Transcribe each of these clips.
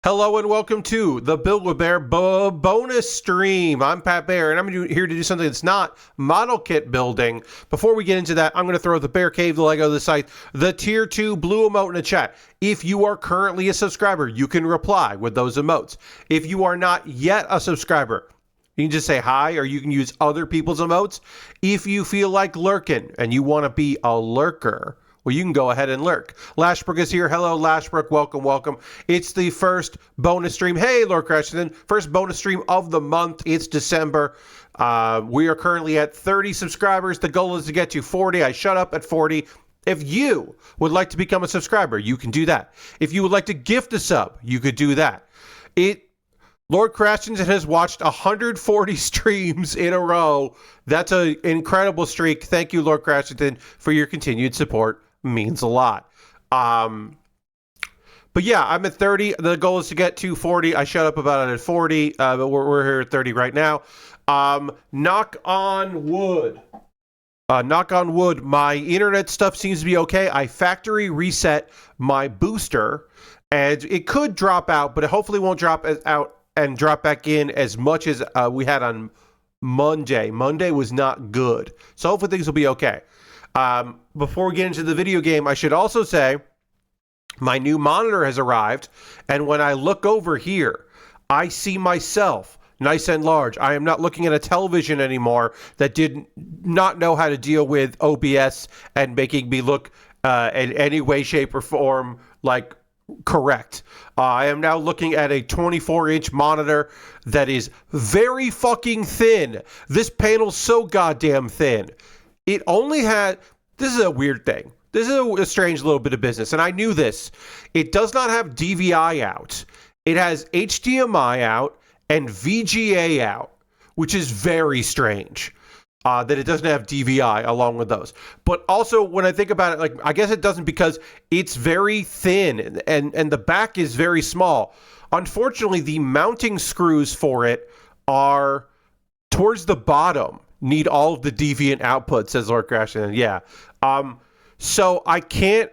Hello and welcome to the BWB bonus stream. I'm Pat Bear, and I'm here to do something that's not model kit building. Before we get into that, I'm going to throw the Bear Cave, the Lego, the site, the Tier 2 blue emote in the chat. If you are currently a subscriber, you can reply with those emotes. If you are not yet a subscriber, you can just say hi, or you can use other people's emotes. If you feel like lurking and you want to be a lurker, well, you can go ahead and lurk. Lashbrook is here. Hello, Lashbrook. Welcome, welcome. It's the first bonus stream. Hey, Lord Crashington. First bonus stream of the month. It's December. We are currently at 30 subscribers. The goal is to get to 40. I shut up at 40. If you would like to become a subscriber, you can do that. If you would like to gift a sub, you could do that. Lord Crashington has watched 140 streams in a row. That's an incredible streak. Thank you, Lord Crashington, for your continued support. Means a lot. But yeah, I'm at 30. The goal is to get to 40. I shut up about it at 40, but we're here at 30 right now. Knock on wood. Knock on wood. My internet stuff seems to be okay. I factory reset my booster, and it could drop out, but it hopefully won't drop out and drop back in as much as we had on Monday. Monday was not good, so hopefully things will be okay. Before we get into the video game, I should also say my new monitor has arrived, and when I look over here, I see myself nice and large. I am not looking at a television anymore that did not know how to deal with OBS and making me look in any way, shape, or form like correct. I am now looking at a 24-inch monitor that is very fucking thin. This panel's so goddamn thin. It only had, this is a weird thing. This is a strange little bit of business, and I knew this. It does not have DVI out. It has HDMI out and VGA out, which is very strange that it doesn't have DVI along with those. But also, when I think about it, like, I guess it doesn't because it's very thin and the back is very small. Unfortunately, the mounting screws for it are towards the bottom. Need all of the deviant output, says Lord Crashington. Yeah. So I can't.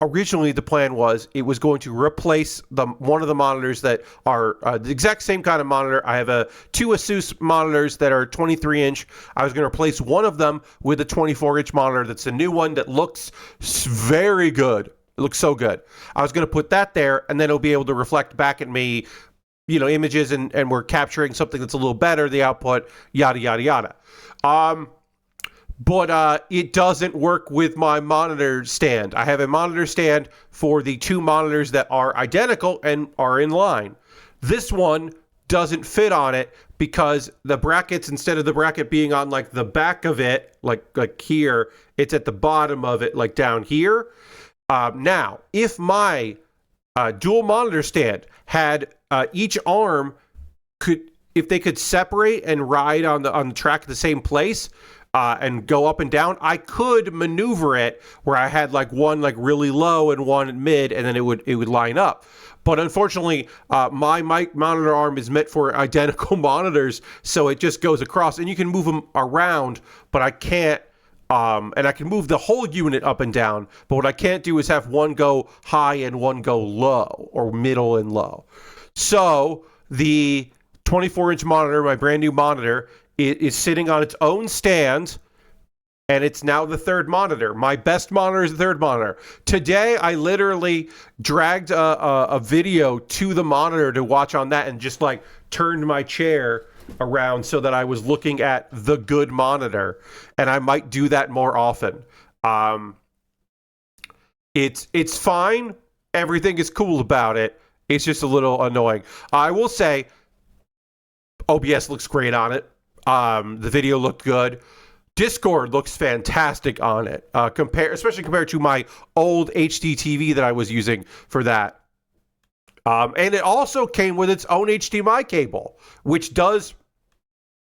Originally, the plan was it was going to replace one of the monitors that are the exact same kind of monitor. I have two Asus monitors that are 23-inch. I was going to replace one of them with a 24-inch monitor that's a new one that looks very good. It looks so good. I was going to put that there, and then it'll be able to reflect back at me, you know, images, and we're capturing something that's a little better, the output, yada, yada, yada. But it doesn't work with my monitor stand. I have a monitor stand for the two monitors that are identical and are in line. This one doesn't fit on it because the brackets, instead of the bracket being on like the back of it, like here, it's at the bottom of it, like down here. Now, if my dual monitor stand had each arm if they could separate and ride on the track at the same place and go up and down, I could maneuver it where I had like one like really low and one mid, and then it would line up. But unfortunately, my mic monitor arm is meant for identical monitors, so it just goes across, and you can move them around, but I can't. And I can move the whole unit up and down, but what I can't do is have one go high and one go low, or middle and low. So the 24-inch monitor, my brand new monitor, is sitting on its own stand, and it's now the third monitor. My best monitor is the third monitor. Today, I literally dragged a video to the monitor to watch on that, and just like turned my chair around so that I was looking at the good monitor, and I might do that more often. It's fine. Everything is cool about it. It's just a little annoying. I will say OBS looks great on it. The video looked good. Discord looks fantastic on it, especially compared to my old HD TV that I was using for that. And it also came with its own HDMI cable, which does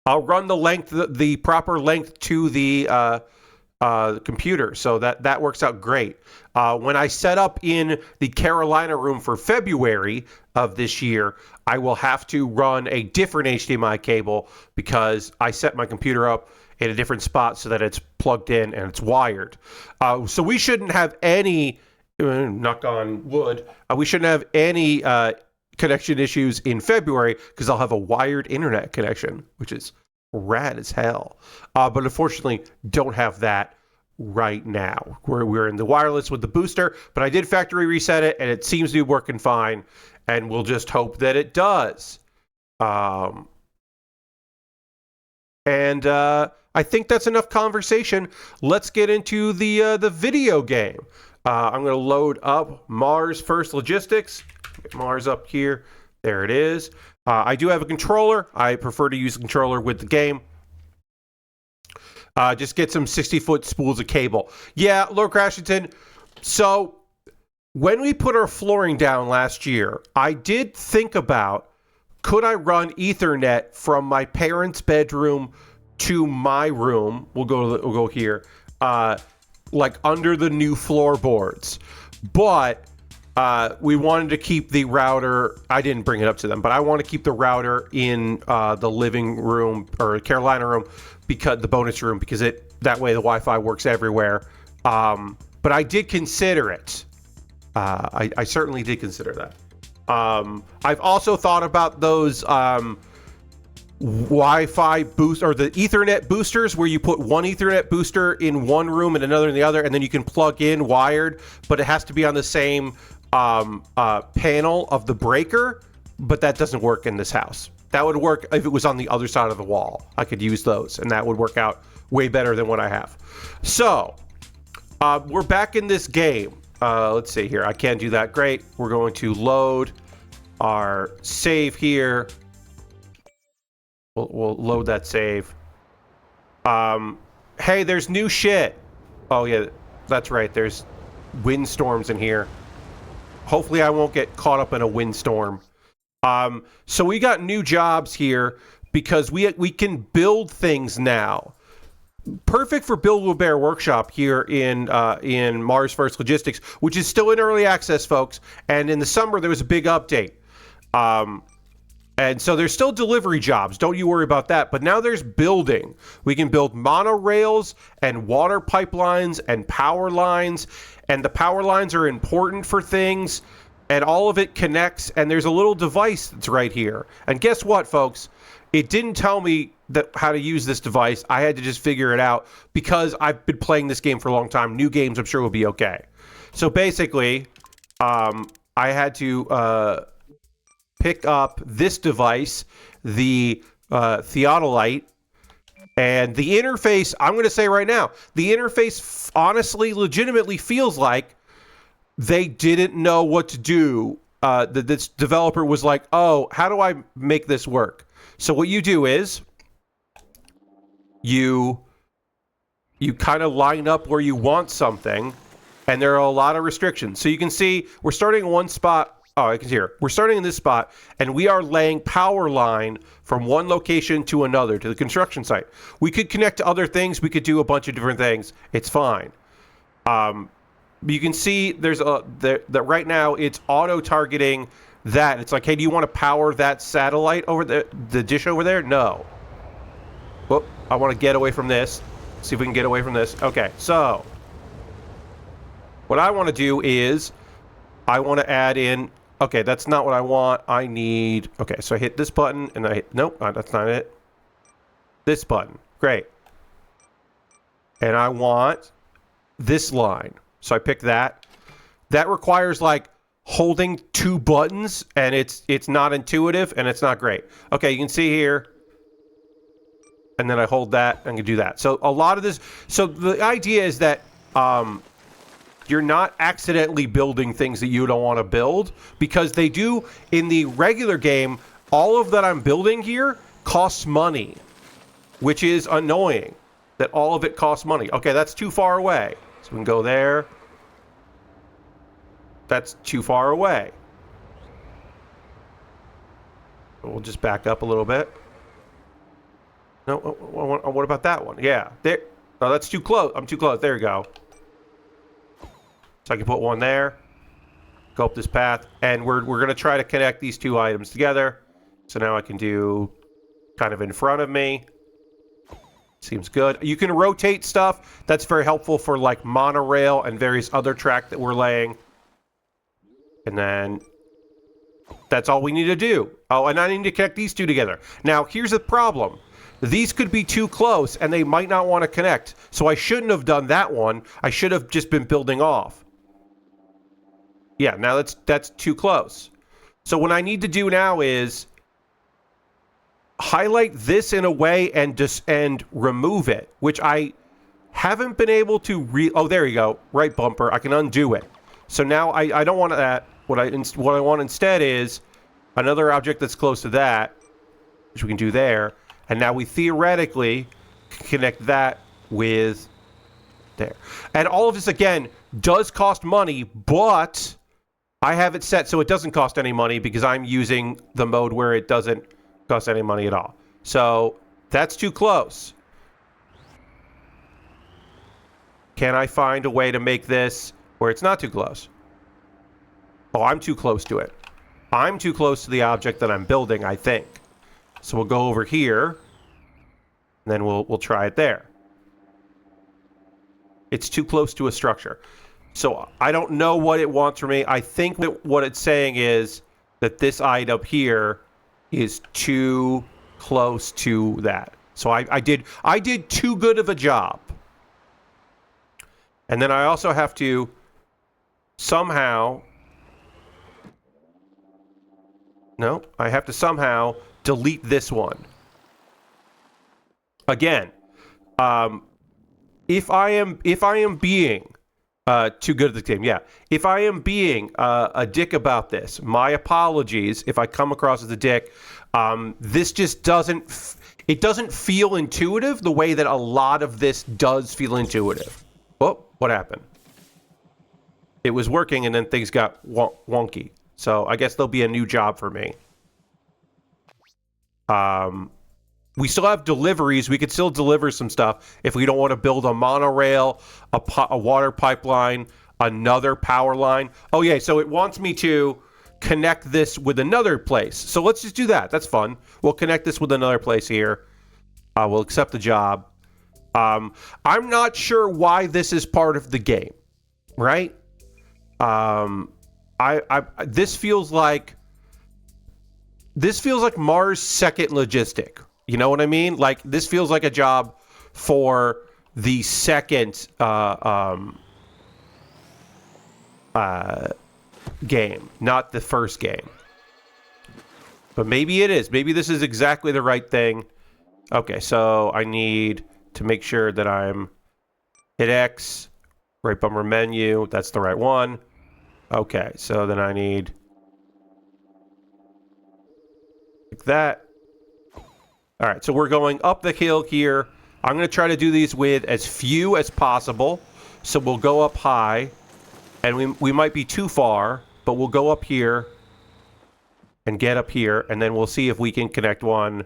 run the proper length to the computer, so that works out great. When I set up in the Carolina room for February of this year, I will have to run a different HDMI cable because I set my computer up in a different spot so that it's plugged in and it's wired. So we shouldn't have any knock on wood, we shouldn't have any connection issues in February because I'll have a wired internet connection, which is rad as hell. But unfortunately, don't have that right now. We're in the wireless with the booster, but I did factory reset it, and it seems to be working fine, and we'll just hope that it does. I think that's enough conversation. Let's get into the video game. I'm going to load up Mars First Logistics. Get Mars up here. There it is. I do have a controller. I prefer to use a controller with the game. Just get some 60-foot spools of cable. Yeah, Lord Crashington. So when we put our flooring down last year, I did think about, could I run Ethernet from my parents' bedroom to my room? We'll go here, like under the new floorboards. But we wanted to keep the router. I didn't bring it up to them, but I want to keep the router in the living room or Carolina room, because the bonus room, because that way the Wi-Fi works everywhere. But I did consider it. I certainly did consider that. I've also thought about those Wi-Fi boost or the Ethernet boosters, where you put one Ethernet booster in one room and another in the other, and then you can plug in wired, but it has to be on the same panel of the breaker. But that doesn't work in this house. That would work if it was on the other side of the wall. I could use those, and that would work out way better than what I have. So we're back in this game. Let's see here. I can't do that. Great. We're going to load our save here. We'll load that save. Hey, there's new shit. Oh, yeah, that's right. There's windstorms in here. Hopefully I won't get caught up in a windstorm. So we got new jobs here because we can build things now. Perfect for BWB Workshop here in Mars First Logistics, which is still in early access, folks. And in the summer, there was a big update. And so there's still delivery jobs. Don't you worry about that. But now there's building. We can build monorails and water pipelines and power lines. And the power lines are important for things. And all of it connects. And there's a little device that's right here. And guess what, folks? It didn't tell me how to use this device. I had to just figure it out because I've been playing this game for a long time. New games, I'm sure, will be okay. So basically, I had to pick up this device, the theodolite, and the interface. I'm going to say right now, the interface honestly, legitimately feels like they didn't know what to do. This developer was like, oh, how do I make this work? So what you do is you kind of line up where you want something, and there are a lot of restrictions. So you can see we're starting in one spot. Oh, I can see here. We're starting in this spot, and we are laying power line from one location to another, to the construction site. We could connect to other things. We could do a bunch of different things. It's fine. You can see there's that right now it's auto-targeting that. It's like, hey, do you want to power that satellite over the dish over there? No. Whoop, I want to get away from this. See if we can get away from this. Okay, so what I want to do is I want to add in. Okay, that's not what I want. I need. Okay, so I hit this button and I hit. Nope, that's not it. This button. Great. And I want this line. So I pick that. That requires like holding two buttons, and it's not intuitive and it's not great. Okay, you can see here. And then I hold that and I can do that. So a lot of this. So the idea is that you're not accidentally building things that you don't want to build, because they do in the regular game. All of that I'm building here costs money, which is annoying that all of it costs money. Okay, that's too far away. So we can go there. That's too far away. We'll just back up a little bit. No, what about that one? Yeah, there. Oh, that's too close. I'm too close. There you go. So I can put one there. Go up this path, and we're going to try to connect these two items together. So now I can do kind of in front of me. Seems good. You can rotate stuff. That's very helpful for like monorail and various other track that we're laying. And then that's all we need to do. Oh, and I need to connect these two together. Now, here's the problem. These could be too close, and they might not want to connect. So I shouldn't have done that one. I should have just been building off. Yeah, now that's too close. So what I need to do now is highlight this in a way and remove it, which I haven't been able to oh, there you go. Right bumper. I can undo it. So now I don't want that. What I want instead is another object that's close to that, which we can do there. And now we theoretically can connect that with there. And all of this, again, does cost money, but I have it set so it doesn't cost any money because I'm using the mode where it doesn't cost any money at all. So that's too close. Can I find a way to make this where it's not too close? Oh, I'm too close to it. I'm too close to the object that I'm building, I think. So we'll go over here, and then we'll try it there. It's too close to a structure. So I don't know what it wants from me. I think that what it's saying is that this item here is too close to that. So I did too good of a job. And then I also have to somehow... No, I have to somehow delete this one. Again, if I am being too good at the game, yeah. If I am being a dick about this, my apologies if I come across as a dick. This just doesn't feel intuitive the way that a lot of this does feel intuitive. Oh, what happened? It was working and then things got wonky. So I guess there'll be a new job for me. We still have deliveries. We could still deliver some stuff if we don't want to build a monorail, a water pipeline, another power line. Oh, yeah, so it wants me to connect this with another place. So let's just do that. That's fun. We'll connect this with another place here. We'll accept the job. I'm not sure why this is part of the game, right? This feels like Mars' second logistic. You know what I mean? Like, this feels like a job for the second game, not the first game. But maybe it is. Maybe this is exactly the right thing. Okay, so I need to make sure that I'm hit X, right bumper menu. That's the right one. Okay, so then I need like that. All right, so we're going up the hill here. I'm going to try to do these with as few as possible. So we'll go up high, and we might be too far, but we'll go up here and get up here, and then we'll see if we can connect one.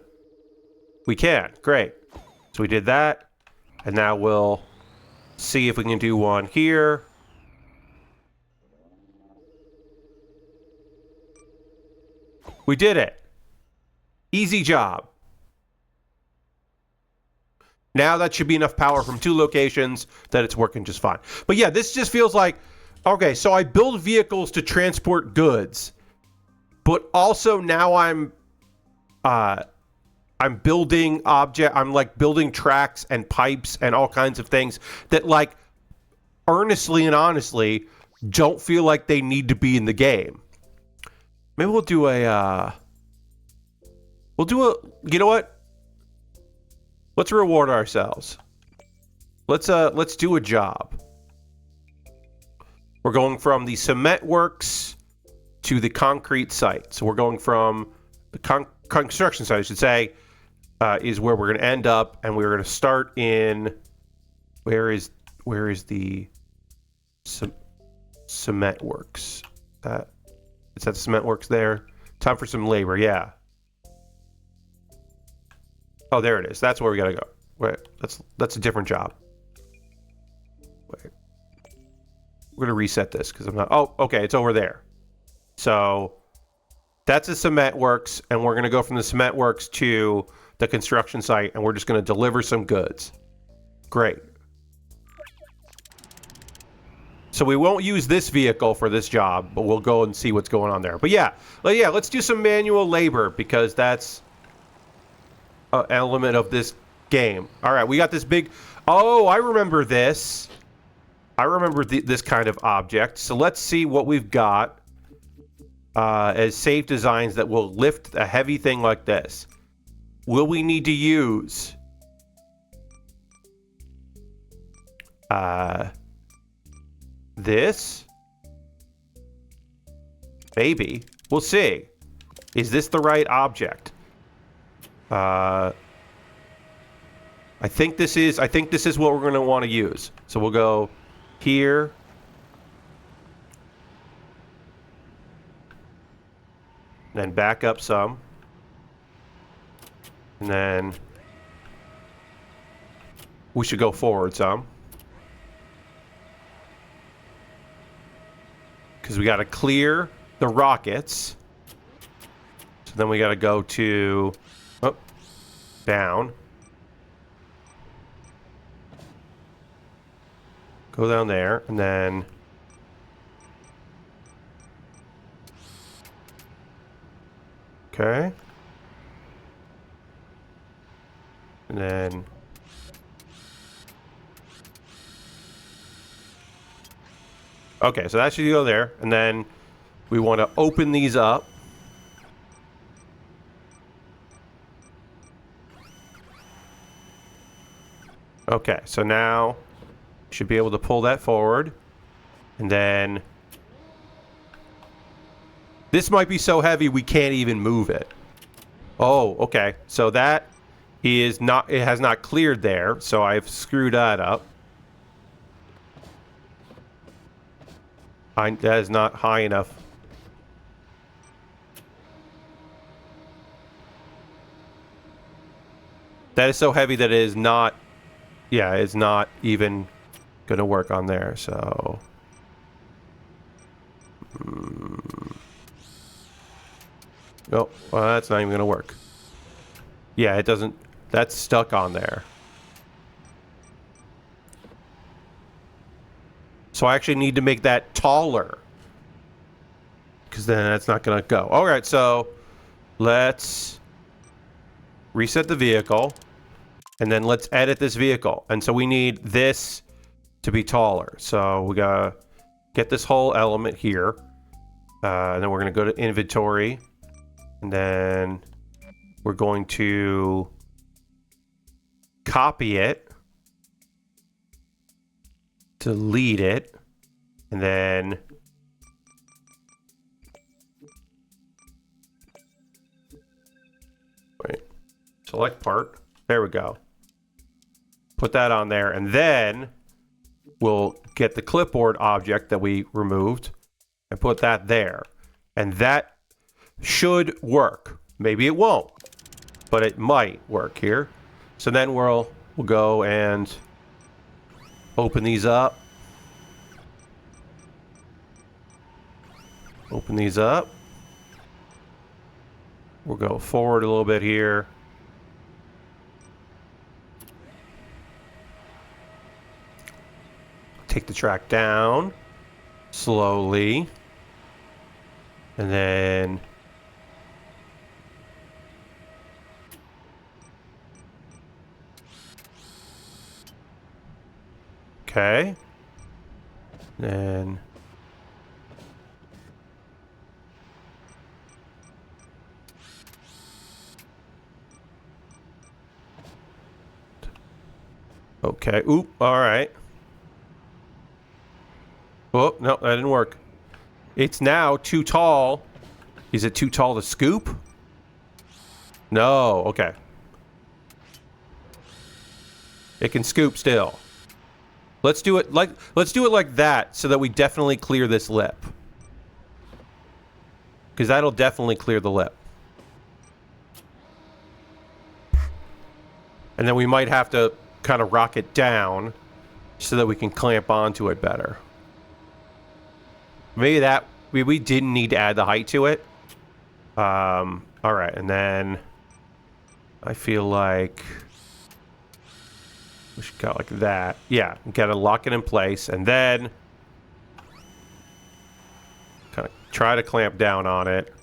We can. Great. So we did that, and now we'll see if we can do one here. We did it. Easy job. Now that should be enough power from two locations that it's working just fine. But yeah, this just feels like, okay, so I build vehicles to transport goods, but also now I'm building I'm like building tracks and pipes and all kinds of things that, like, earnestly and honestly don't feel like they need to be in the game. Maybe we'll do a you know what? Let's reward ourselves. Let's do a job. We're going from the cement works to the concrete site. So we're going from the construction site, I should say, is where we're going to end up, and we're going to start in where is the cement works? Is that the cement works there? Time for some labor, yeah. Oh, there it is. That's where we gotta go. Wait, that's a different job. Wait. We're gonna reset this because I'm not... Oh, okay, it's over there. So that's the cement works, and we're gonna go from the cement works to the construction site, and we're just gonna deliver some goods. Great. So we won't use this vehicle for this job, but we'll go and see what's going on there. But yeah, let's do some manual labor because that's an element of this game. All right, we got this big... Oh, I remember this. I remember this kind of object. So let's see what we've got as safe designs that will lift a heavy thing like this. Will we need to use... this? Maybe. We'll see. Is this the right object? I think this is what we're going to want to use. So we'll go here. Then back up some. And then we should go forward some. Because we got to clear the rockets. So then we got to go to... Oh, down. Go down there, and then... Okay. And then... Okay, so that should go there, and then we want to open these up. Okay, so now should be able to pull that forward, and then this might be so heavy we can't even move it. Oh, okay, so that is not, it has not cleared there, so I've screwed that up. That is not high enough. That is so heavy that it is not, yeah, it's not even going to work on there, so. Oh, well, that's not even going to work. Yeah, it doesn't, that's stuck on there. So I actually need to make that taller. Because then that's not going to go. All right, so let's reset the vehicle. And then let's edit this vehicle. And so we need this to be taller. So we got to get this whole element here. And then we're going to go to inventory. And then we're going to copy it. Delete it, and then wait, select part. There we go. Put that on there, and then we'll get the clipboard object that we removed and put that there, and that should work. Maybe it won't, but it might work here. So then we'll go and open these up. Open these up. We'll go forward a little bit here. Take the track down slowly. And then okay. Then okay. Oop. All right. Oh, no, that didn't work. It's now too tall. Is it too tall to scoop? No. Okay. It can scoop still. Let's do it like that so that we definitely clear this lip. Because that'll definitely clear the lip. And then we might have to kind of rock it down so that we can clamp onto it better. Maybe we didn't need to add the height to it. All right, and then I feel like we should go like that. Yeah, gotta lock it in place, and then try to clamp down on it.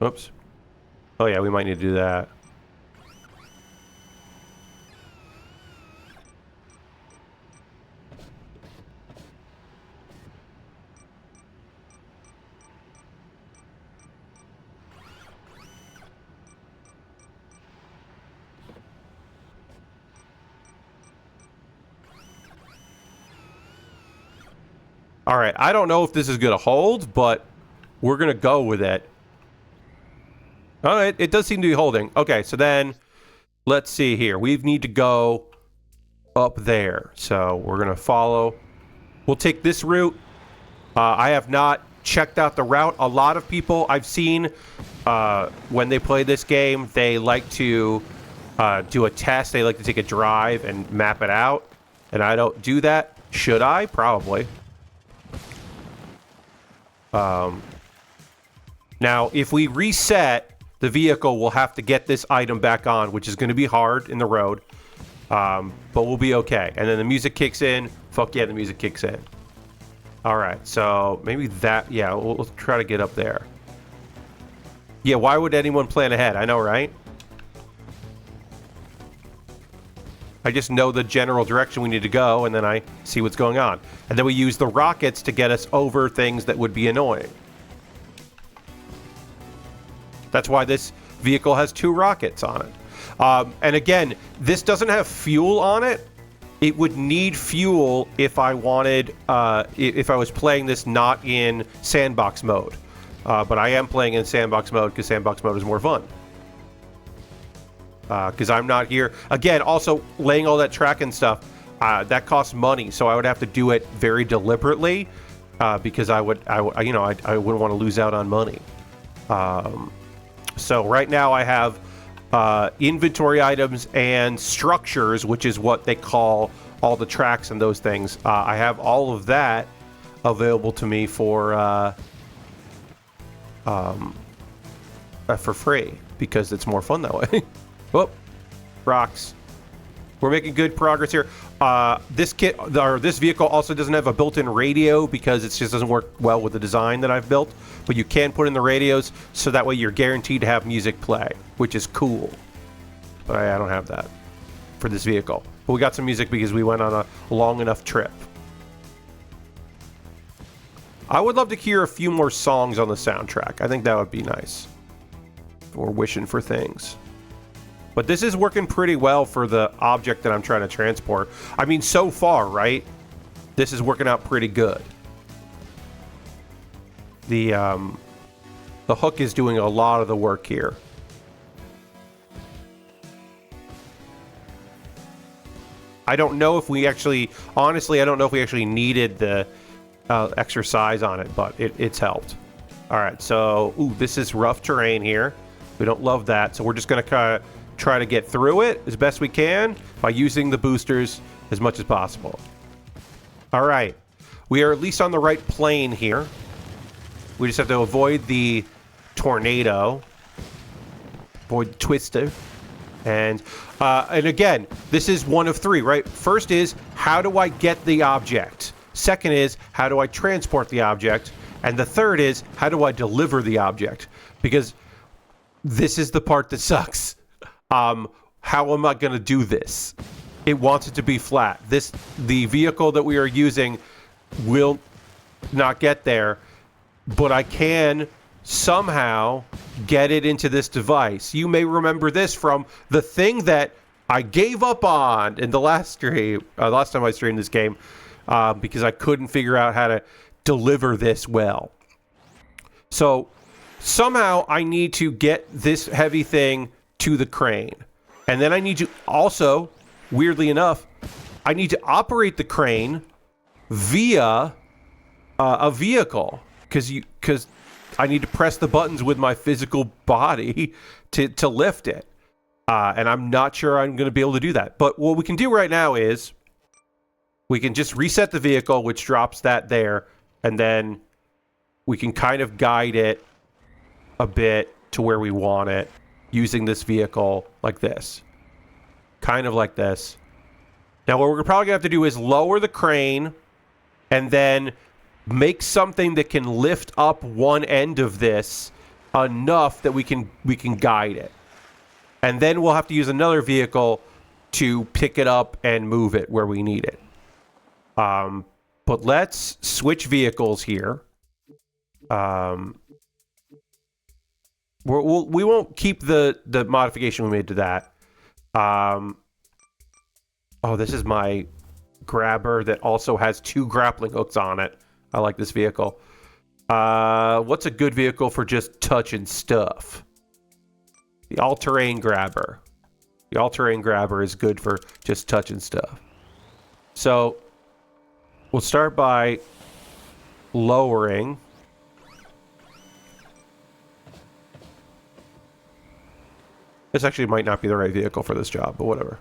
Oops. Oh yeah, we might need to do that. All right, I don't know if this is going to hold, but we're going to go with it. Oh, it does seem to be holding. Okay, so then let's see here. We need to go up there. So we're going to follow. We'll take this route. I have not checked out the route. A lot of people I've seen when they play this game, they like to do a test. They like to take a drive and map it out. And I don't do that. Should I? Probably. Now, if we reset, the vehicle will have to get this item back on, which is going to be hard in the road. But we'll be okay. And then the music kicks in. Fuck yeah, the music kicks in. All right, so maybe that... Yeah, we'll try to get up there. Yeah, why would anyone plan ahead? I know, right? I just know the general direction we need to go, and then I see what's going on. And then we use the rockets to get us over things that would be annoying. That's why this vehicle has 2 rockets on it. And again, this doesn't have fuel on it. It would need fuel if I wanted, if I was playing this not in sandbox mode. But I am playing in sandbox mode because sandbox mode is more fun. Because I'm not here. Again, also laying all that track and stuff, that costs money. So I would have to do it very deliberately because I wouldn't want to lose out on money. So right now I have inventory items and structures, which is what they call all the tracks and those things. I have all of that available to me for free because it's more fun that way. Whoop, rocks. We're making good progress here. This vehicle also doesn't have a built-in radio because it just doesn't work well with the design that I've built. But you can put in the radios, so that way you're guaranteed to have music play, which is cool. But I don't have that for this vehicle. But we got some music because we went on a long enough trip. I would love to hear a few more songs on the soundtrack. I think that would be nice. We're wishing for things. But this is working pretty well for the object that I'm trying to transport. I mean, so far, right? This is working out pretty good. The hook is doing a lot of the work here. I don't know if we actually... Honestly, I don't know if we actually needed the extra size on it, but it's helped. All right, so... Ooh, this is rough terrain here. We don't love that, so we're just going to kind of try to get through it as best we can by using the boosters as much as possible. All right. We are at least on the right plane here. We just have to avoid the tornado. Avoid the twister. And again, this is one of 3, right? First is, how do I get the object? Second is, how do I transport the object? And the third is, how do I deliver the object? Because this is the part that sucks. How am I going to do this? It wants it to be flat. The vehicle that we are using will not get there, but I can somehow get it into this device. You may remember this from the thing that I gave up on in the last stream, last time I streamed this game, because I couldn't figure out how to deliver this well. So somehow I need to get this heavy thing to the crane. And then I need to also, weirdly enough, I need to operate the crane via a vehicle because I need to press the buttons with my physical body to lift it. And I'm not sure I'm going to be able to do that. But what we can do right now is we can just reset the vehicle, which drops that there, and then we can kind of guide it a bit to where we want it using this vehicle like this. Kind of like this. Now what we're probably going to have to do is lower the crane and then make something that can lift up one end of this enough that we can guide it. And then we'll have to use another vehicle to pick it up and move it where we need it. But let's switch vehicles here. We won't keep the modification we made to that. Oh, this is my grabber that also has 2 grappling hooks on it. I like this vehicle. What's a good vehicle for just touching stuff? The all-terrain grabber. The all-terrain grabber is good for just touching stuff. So we'll start by lowering. This actually might not be the right vehicle for this job, but whatever.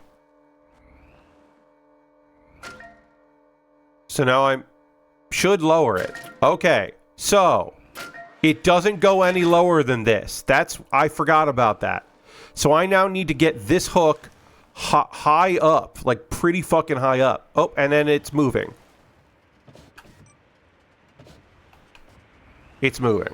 So now I should lower it. Okay, so it doesn't go any lower than this. I forgot about that. So I now need to get this hook high up, like pretty fucking high up. Oh, and then it's moving. It's moving.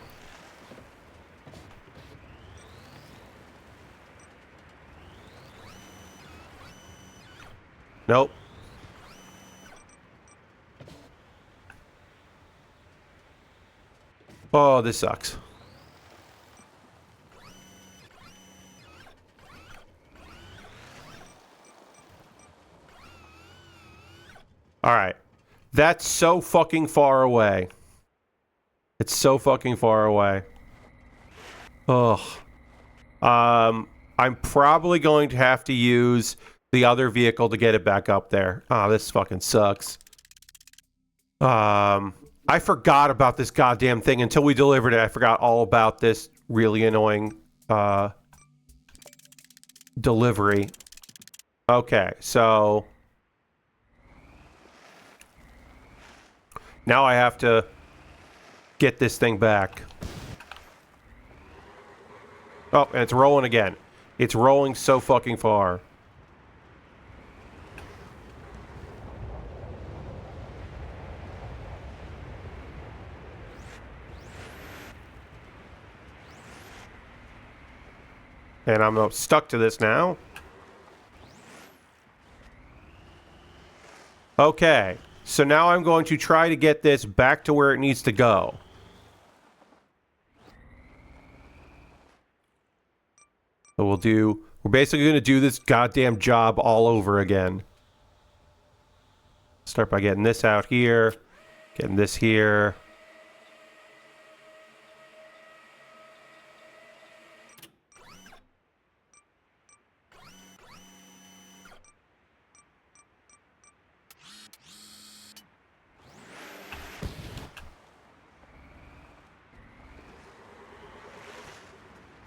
Nope. Oh, this sucks. All right. That's so fucking far away. It's so fucking far away. Ugh. I'm probably going to have to use the other vehicle to get it back up there. Oh, this fucking sucks. I forgot about this goddamn thing until we delivered it. I forgot all about this really annoying delivery. Okay, so now I have to get this thing back. Oh, and it's rolling again. It's rolling so fucking far. And I'm stuck to this now. Okay, so now I'm going to try to get this back to where it needs to go. So we're basically going to do this goddamn job all over again. Start by getting this out here, getting this here.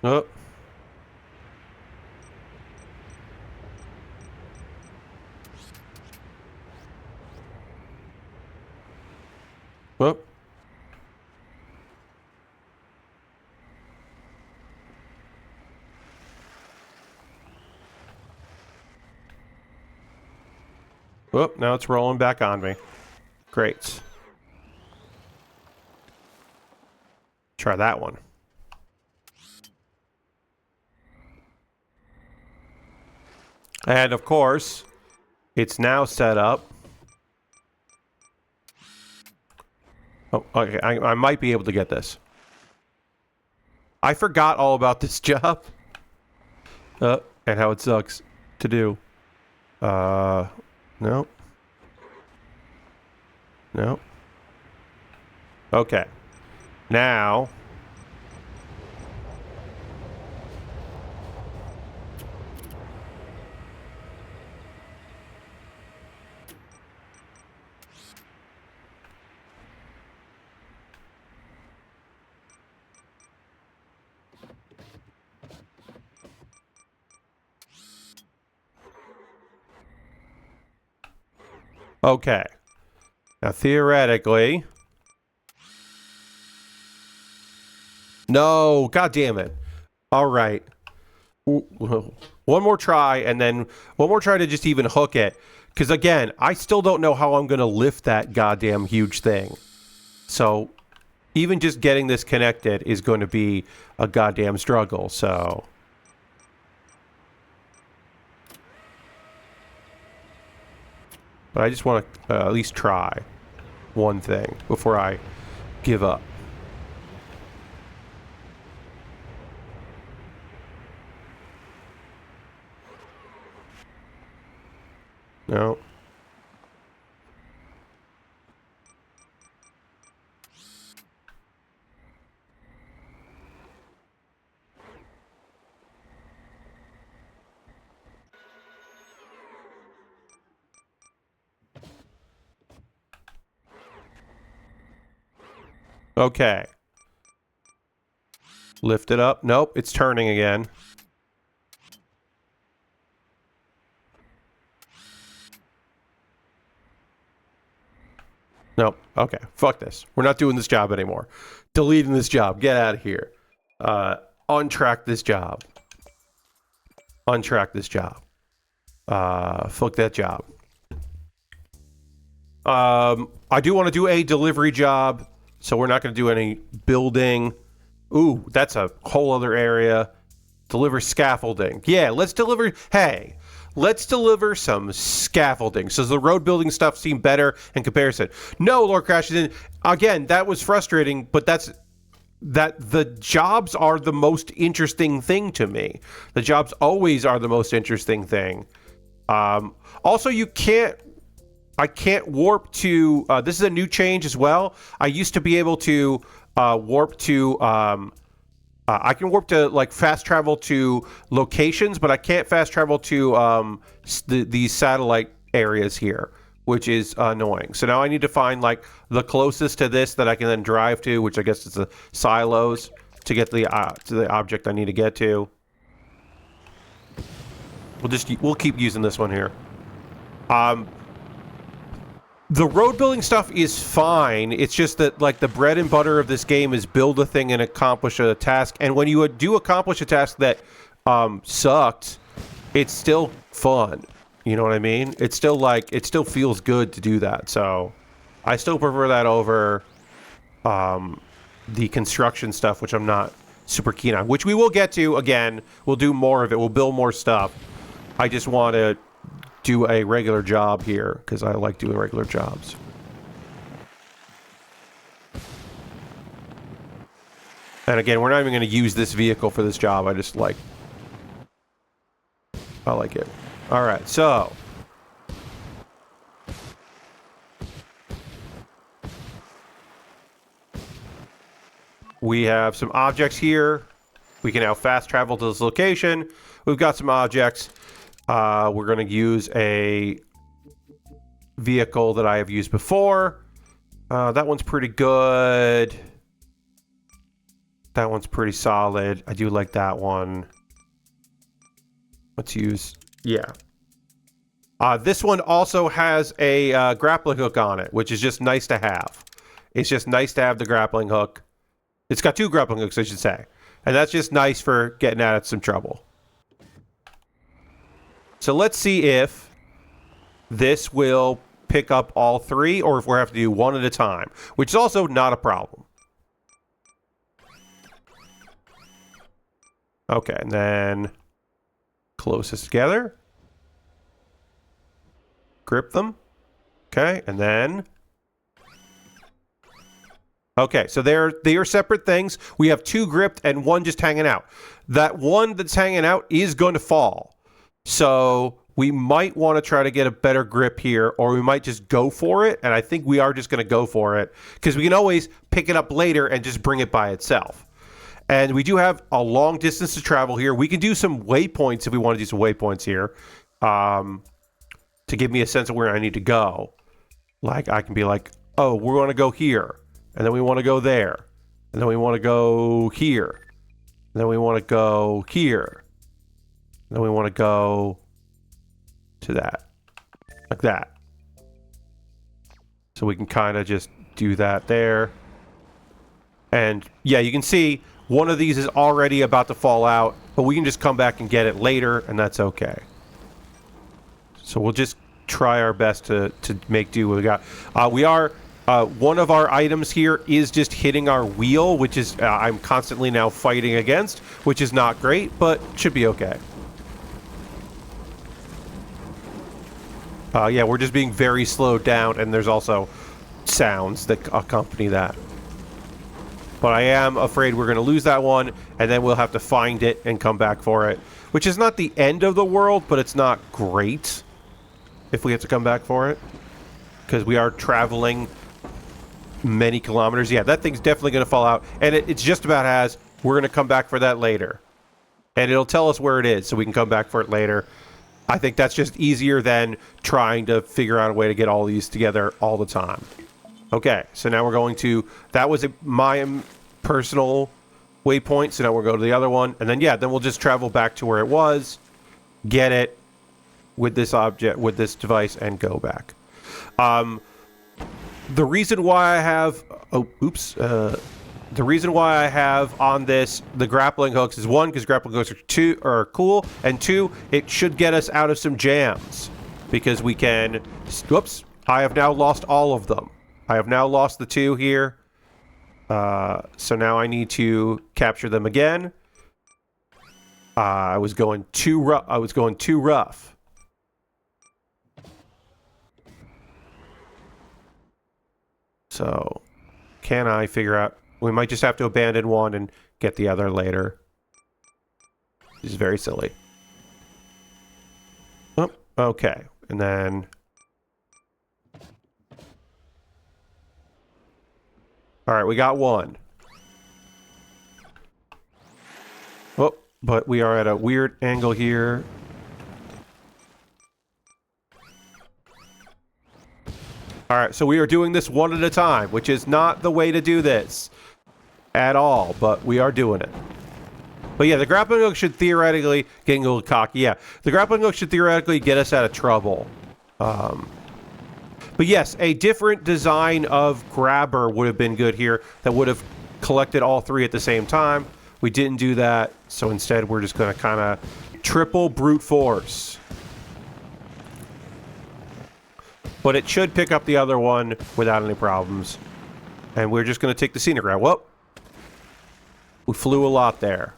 Oh. Oh. Oh, now it's rolling back on me. Great. Try that one. And of course, it's now set up. Oh, okay, I might be able to get this. I forgot all about this job. And how it sucks to do. No. No. Okay. Now. Okay. Now, theoretically... No! God damn it. All right. One more try, and then one more try to just even hook it. Because, again, I still don't know how I'm going to lift that goddamn huge thing. So even just getting this connected is going to be a goddamn struggle, so... But I just want to at least try one thing before I give up. No. Okay. Lift it up. Nope, it's turning again. Nope. Okay. Fuck this. We're not doing this job anymore. Deleting this job. Get out of here. Untrack this job. Untrack this job. Fuck that job. I do want to do a delivery job, so we're not going to do any building. Ooh, that's a whole other area. Deliver scaffolding. Yeah, let's deliver... Hey, let's deliver some scaffolding. So does the road building stuff seem better in comparison? No, Lord Crashes in. Again, that was frustrating, but that the jobs are the most interesting thing to me. The jobs always are the most interesting thing. Also, I can't warp to... this is a new change as well. I used to be able to warp to... I can warp to, like, fast travel to locations, but I can't fast travel to these satellite areas here, which is annoying. So now I need to find, like, the closest to this that I can then drive to, which I guess is the silos, to get to the object I need to get to. We'll keep using this one here. The road building stuff is fine. It's just that, like, the bread and butter of this game is build a thing and accomplish a task. And when you do accomplish a task that sucked, it's still fun. You know what I mean? It's still, like, it still feels good to do that. So I still prefer that over the construction stuff, which I'm not super keen on. Which we will get to, again. We'll do more of it. We'll build more stuff. I just want to do a regular job here because I like doing regular jobs. And again, we're not even going to use this vehicle for this job. I like it. All right, so we have some objects here. We can now fast travel to this location. We've got some objects. We're going to use a vehicle that I have used before. That one's pretty good. That one's pretty solid. I do like that one. Let's use... Yeah. This one also has a grappling hook on it, which is just nice to have. It's just nice to have the grappling hook. It's got two grappling hooks, I should say. And that's just nice for getting out of some trouble. So let's see if this will pick up all three or if we'll have to do one at a time, which is also not a problem. Okay, and then closest together. Grip them. Okay, and then... Okay, so they are separate things. We have two gripped and one just hanging out. That one that's hanging out is going to fall. So we might want to try to get a better grip here, or we might just go for it. And I think we are just going to go for it because we can always pick it up later and just bring it by itself. And we do have a long distance to travel here. We can do some waypoints if we want to do some waypoints here to give me a sense of where I need to go. Like I can be like, oh, we want to go here. And then we want to go there. And then we want to go here. And then we want to go here. Then we want to go to that, like that. So we can kind of just do that there. And yeah, you can see one of these is already about to fall out, but we can just come back and get it later, and that's okay. So we'll just try our best to make do what we got. We are One of our items here is just hitting our wheel, which is I'm constantly now fighting against, which is not great, but should be okay. Yeah, we're just being very slowed down, and there's also sounds that accompany that. But I am afraid we're going to lose that one, and then we'll have to find it and come back for it, which is not the end of the world, but it's not great if we have to come back for it, because we are traveling many kilometers. Yeah, that thing's definitely going to fall out, and it's just about has. We're going to come back for that later, and it'll tell us where it is, so we can come back for it later. I think that's just easier than trying to figure out a way to get all these together all the time. Okay, so now we're going to... That was my personal waypoint, so now we'll go to the other one. And then, yeah, then we'll just travel back to where it was, get it with this object, with this device, and go back. The reason why I have... Oh, oops. The reason why I have on this the grappling hooks is, one, because grappling hooks are cool, and two, it should get us out of some jams, because we can... Whoops. I have now lost all of them. I have now lost the two here. So now I need to capture them again. I was going too rough. So, can I figure out... We might just have to abandon one and get the other later. This is very silly. Oh, okay. And then... Alright, we got one. Oh, but we are at a weird angle here. Alright, so we are doing this one at a time, which is not the way to do this at all, but we are doing it. But yeah, the grappling hook should theoretically... Getting a little cocky, yeah. The grappling hook should theoretically get us out of trouble. But yes, a different design of grabber would have been good here that would have collected all three at the same time. We didn't do that, so instead we're just going to kind of triple brute force. But it should pick up the other one without any problems. And we're just going to take the scenic route. Whoop. We flew a lot there.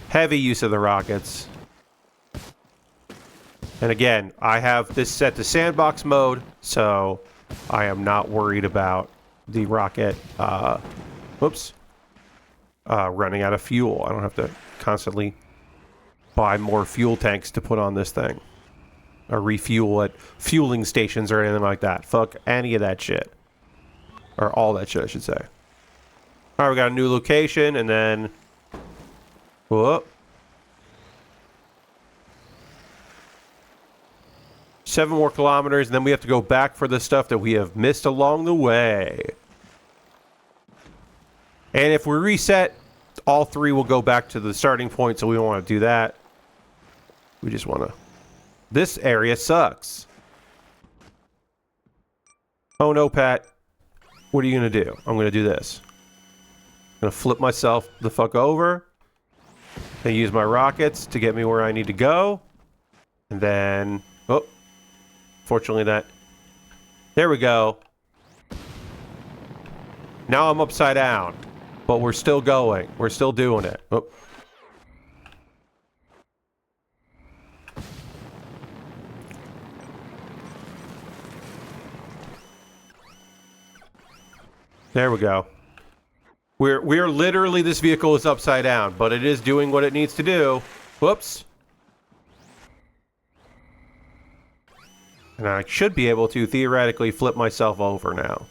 Heavy use of the rockets. And again, I have this set to sandbox mode, so I am not worried about the rocket, running out of fuel. I don't have to constantly buy more fuel tanks to put on this thing. Or refuel at fueling stations or anything like that. Fuck any of that shit. Or all that shit, I should say. Alright, we got a new location, and then... Whoop. 7 more kilometers, and then we have to go back for the stuff that we have missed along the way. And if we reset, all three will go back to the starting point, so we don't want to do that. We just want to... This area sucks. Oh no, Pat. What are you going to do? I'm going to do this. I'm going to flip myself the fuck over. And use my rockets to get me where I need to go. And then... Oh. Fortunately that... There we go. Now I'm upside down. But we're still going. We're still doing it. Oh. There we go. We're literally, this vehicle is upside down, but it is doing what it needs to do. Whoops. And I should be able to theoretically flip myself over now.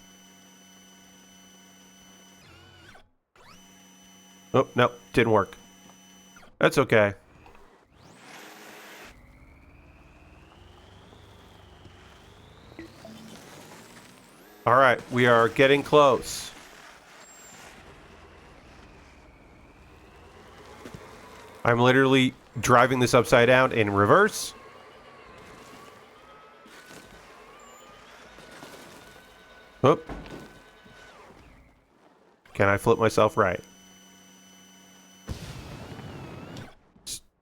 Oh, no, didn't work. That's okay. All right, we are getting close. I'm literally driving this upside down in reverse. Oop. Can I flip myself right?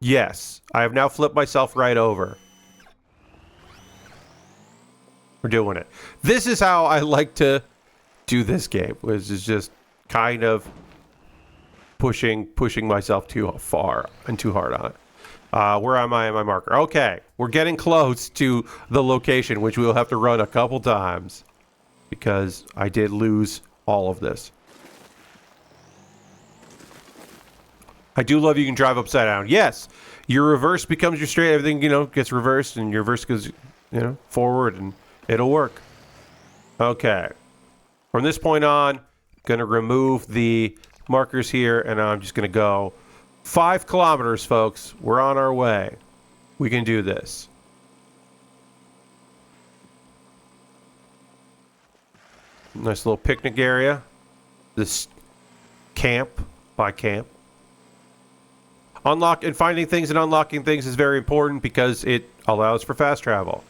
Yes, I have now flipped myself right over. We're doing it. This is how I like to do this game, which is just kind of pushing myself too far and too hard on it. Where am I in my marker? Okay, we're getting close to the location, which we'll have to run a couple times because I did lose all of this. I do love you can drive upside down. Yes, your reverse becomes your straight. Everything, gets reversed, and your reverse goes, forward, and it'll work. Okay. From this point on, going to remove the markers here, and I'm just going to go 5 kilometers, folks. We're on our way. We can do this. Nice little picnic area. This camp by camp. Finding things and unlocking things is very important because it allows for fast travel.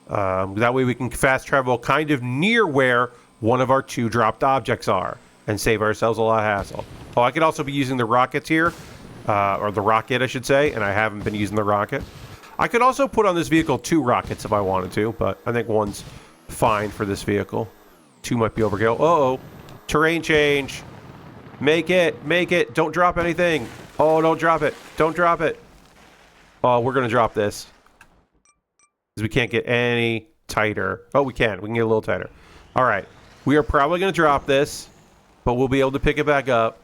That way we can fast travel kind of near where one of our 2 dropped objects are and save ourselves a lot of hassle. Oh, I could also be using the rockets here, or the rocket, I should say, and I haven't been using the rocket. I could also put on this vehicle 2 rockets if I wanted to, but I think 1's fine for this vehicle. 2 might be overkill. Uh-oh. Terrain change. Make it. Don't drop anything. Oh, don't drop it. Don't drop it. Oh, we're going to drop this. Because we can't get any tighter. Oh, we can. We can get a little tighter. All right. We are probably going to drop this, but we'll be able to pick it back up.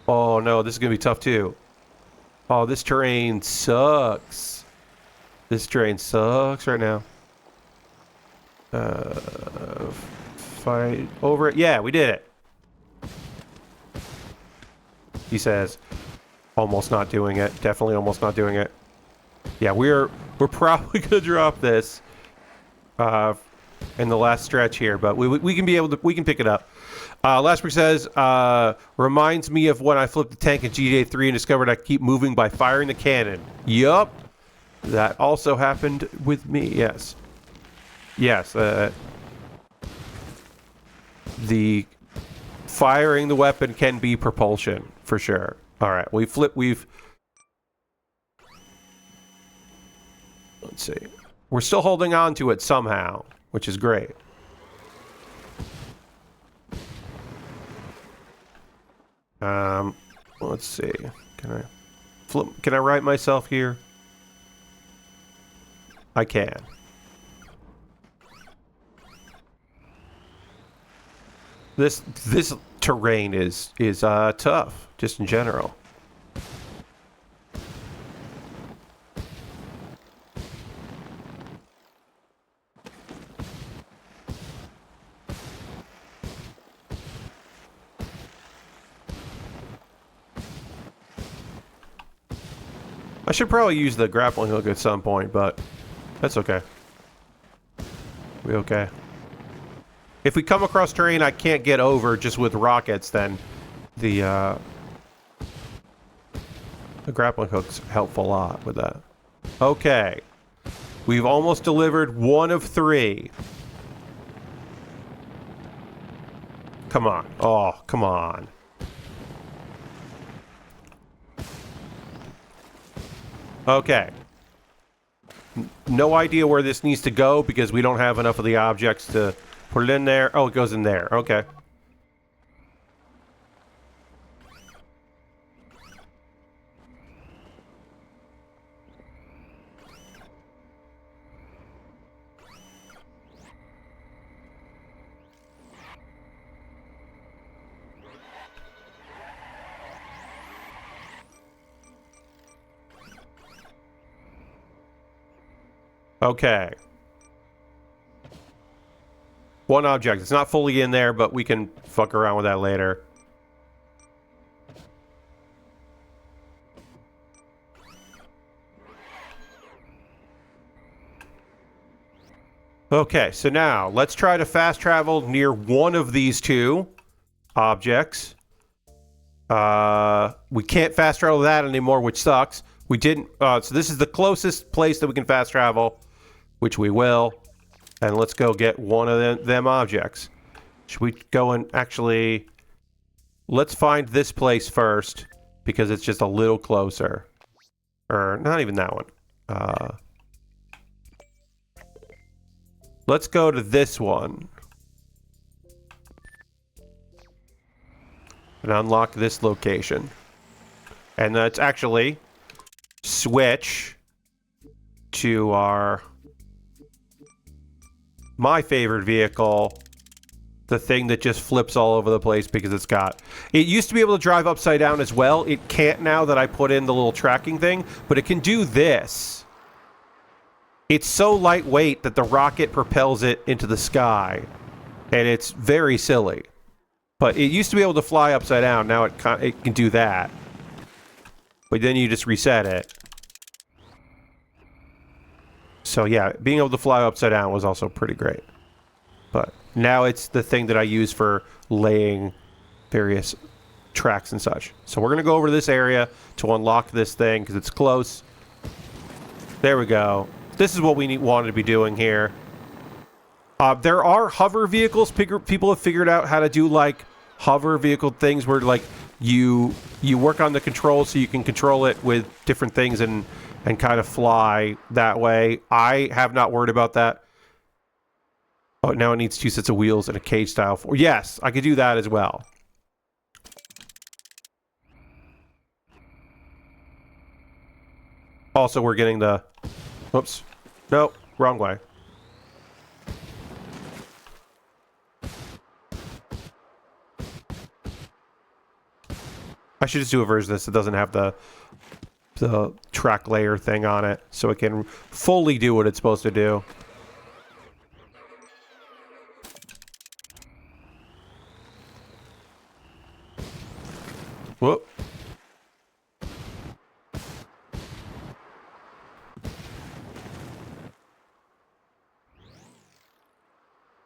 Oh, no. This is going to be tough, too. Oh, this terrain sucks. This terrain sucks right now. Fight over it. Yeah, we did it. He says, almost not doing it. Definitely almost not doing it. Yeah, we're probably gonna drop this in the last stretch here, but we can pick it up. Lastbrick says, reminds me of when I flipped the tank in GTA 3 and discovered I keep moving by firing the cannon. Yup, that also happened with me. Yes, the firing the weapon can be propulsion for sure. All right, let's see. We're still holding on to it somehow, which is great. Let's see. Can I right myself here? I can. This terrain is tough, just in general. I should probably use the grappling hook at some point, but that's okay. We okay. If we come across terrain I can't get over just with rockets, then the grappling hook's help a lot with that. Okay. We've almost delivered 1 of 3. Come on. Oh, come on. Okay. No idea where this needs to go because we don't have enough of the objects to put it in there. Oh, it goes in there. Okay. Okay. 1 object. It's not fully in there, but we can fuck around with that later. Okay, so now let's try to fast travel near one of these 2 objects. We can't fast travel that anymore, which sucks. We didn't. So this is the closest place that we can fast travel, which we will. And let's go get one of them objects. Should we go and actually... Let's find this place first. because it's just a little closer. Or not even that one. Let's go to this one. And unlock this location. And let's actually switch to my favorite vehicle, the thing that just flips all over the place because it used to be able to drive upside down as well. It can't now that I put in the little tracking thing, but it can do this. It's so lightweight that the rocket propels it into the sky, and it's very silly. But it used to be able to fly upside down. Now it can do that. But then you just reset it. So yeah, being able to fly upside down was also pretty great. But now it's the thing that I use for laying various tracks and such. So we're going to go over to this area to unlock this thing because it's close. There we go. This is what we wanted to be doing here. There are hover vehicles. People have figured out how to do like hover vehicle things where like you work on the controls so you can control it with different things and kind of fly that way. I have not worried about that. Oh, now it needs 2 sets of wheels and a cage style. Yes, I could do that as well. Also, we're getting the... Whoops. No, wrong way. I should just do a version of this that doesn't have the track layer thing on it, so it can fully do what it's supposed to do. Whoop.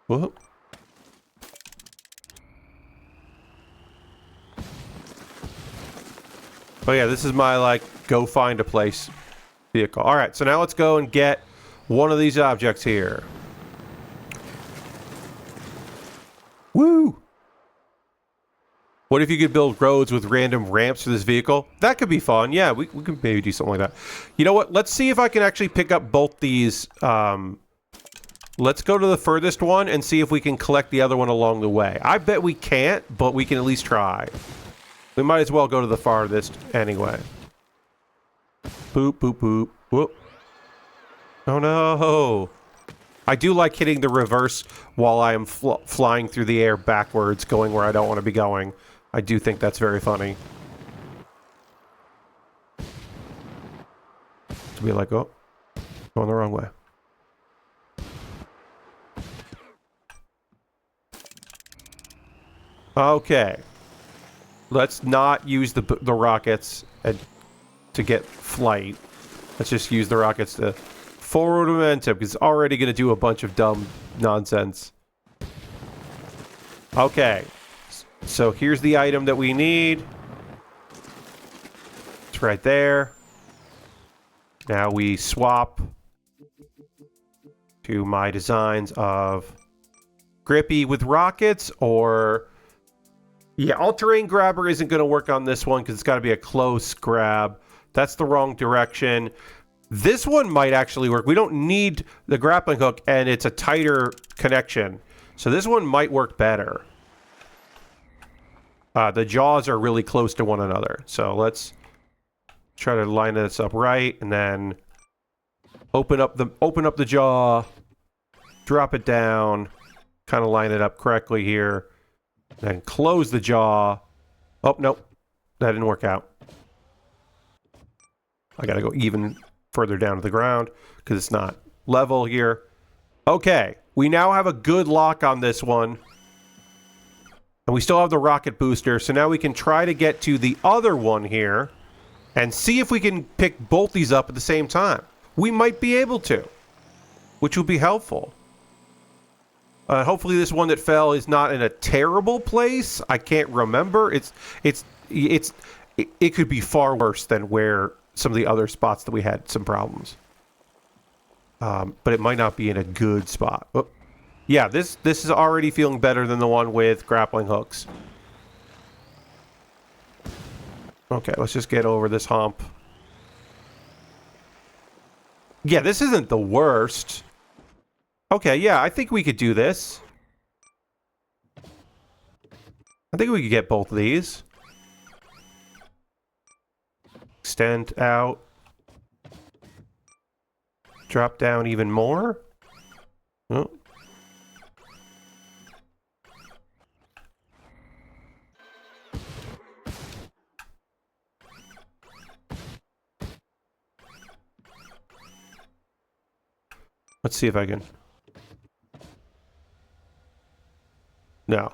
Whoop. Oh yeah, this is my, like, go find a place vehicle. Alright, so now let's go and get one of these objects here. Woo! What if you could build roads with random ramps for this vehicle? That could be fun. Yeah, we could maybe do something like that. You know what? Let's see if I can actually pick up both these. Let's go to the furthest one and see if we can collect the other one along the way. I bet we can't, but we can at least try. We might as well go to the farthest anyway. Boop, boop, boop. Whoop. Oh no. I do like hitting the reverse while I am flying through the air backwards, going where I don't want to be going. I do think that's very funny. To be like, oh, going the wrong way. Okay. Let's not use the rockets to get flight. Let's just use the rockets to forward momentum, because it's already going to do a bunch of dumb nonsense. Okay. So here's the item that we need. It's right there. Now we swap to my designs of Grippy with rockets, or... Yeah, all-terrain grabber isn't going to work on this one because it's got to be a close grab. That's the wrong direction. This one might actually work. We don't need the grappling hook, and it's a tighter connection. So this one might work better. The jaws are really close to one another. So let's try to line this up right, and then open up the jaw, drop it down, kind of line it up correctly here. Then close the jaw. Oh, nope. That didn't work out. I gotta go even further down to the ground because it's not level here. Okay. We now have a good lock on this one. And we still have the rocket booster. So now we can try to get to the other one here and see if we can pick both these up at the same time. We might be able to, which will be helpful. Hopefully this one that fell is not in a terrible place. I can't remember. It could be far worse than where some of the other spots that we had some problems. But it might not be in a good spot. Oh, yeah, this is already feeling better than the one with grappling hooks. Okay, let's just get over this hump. Yeah, this isn't the worst. Okay, yeah, I think we could do this. I think we could get both of these. Extend out. Drop down even more. Oh. Let's see if I can... No.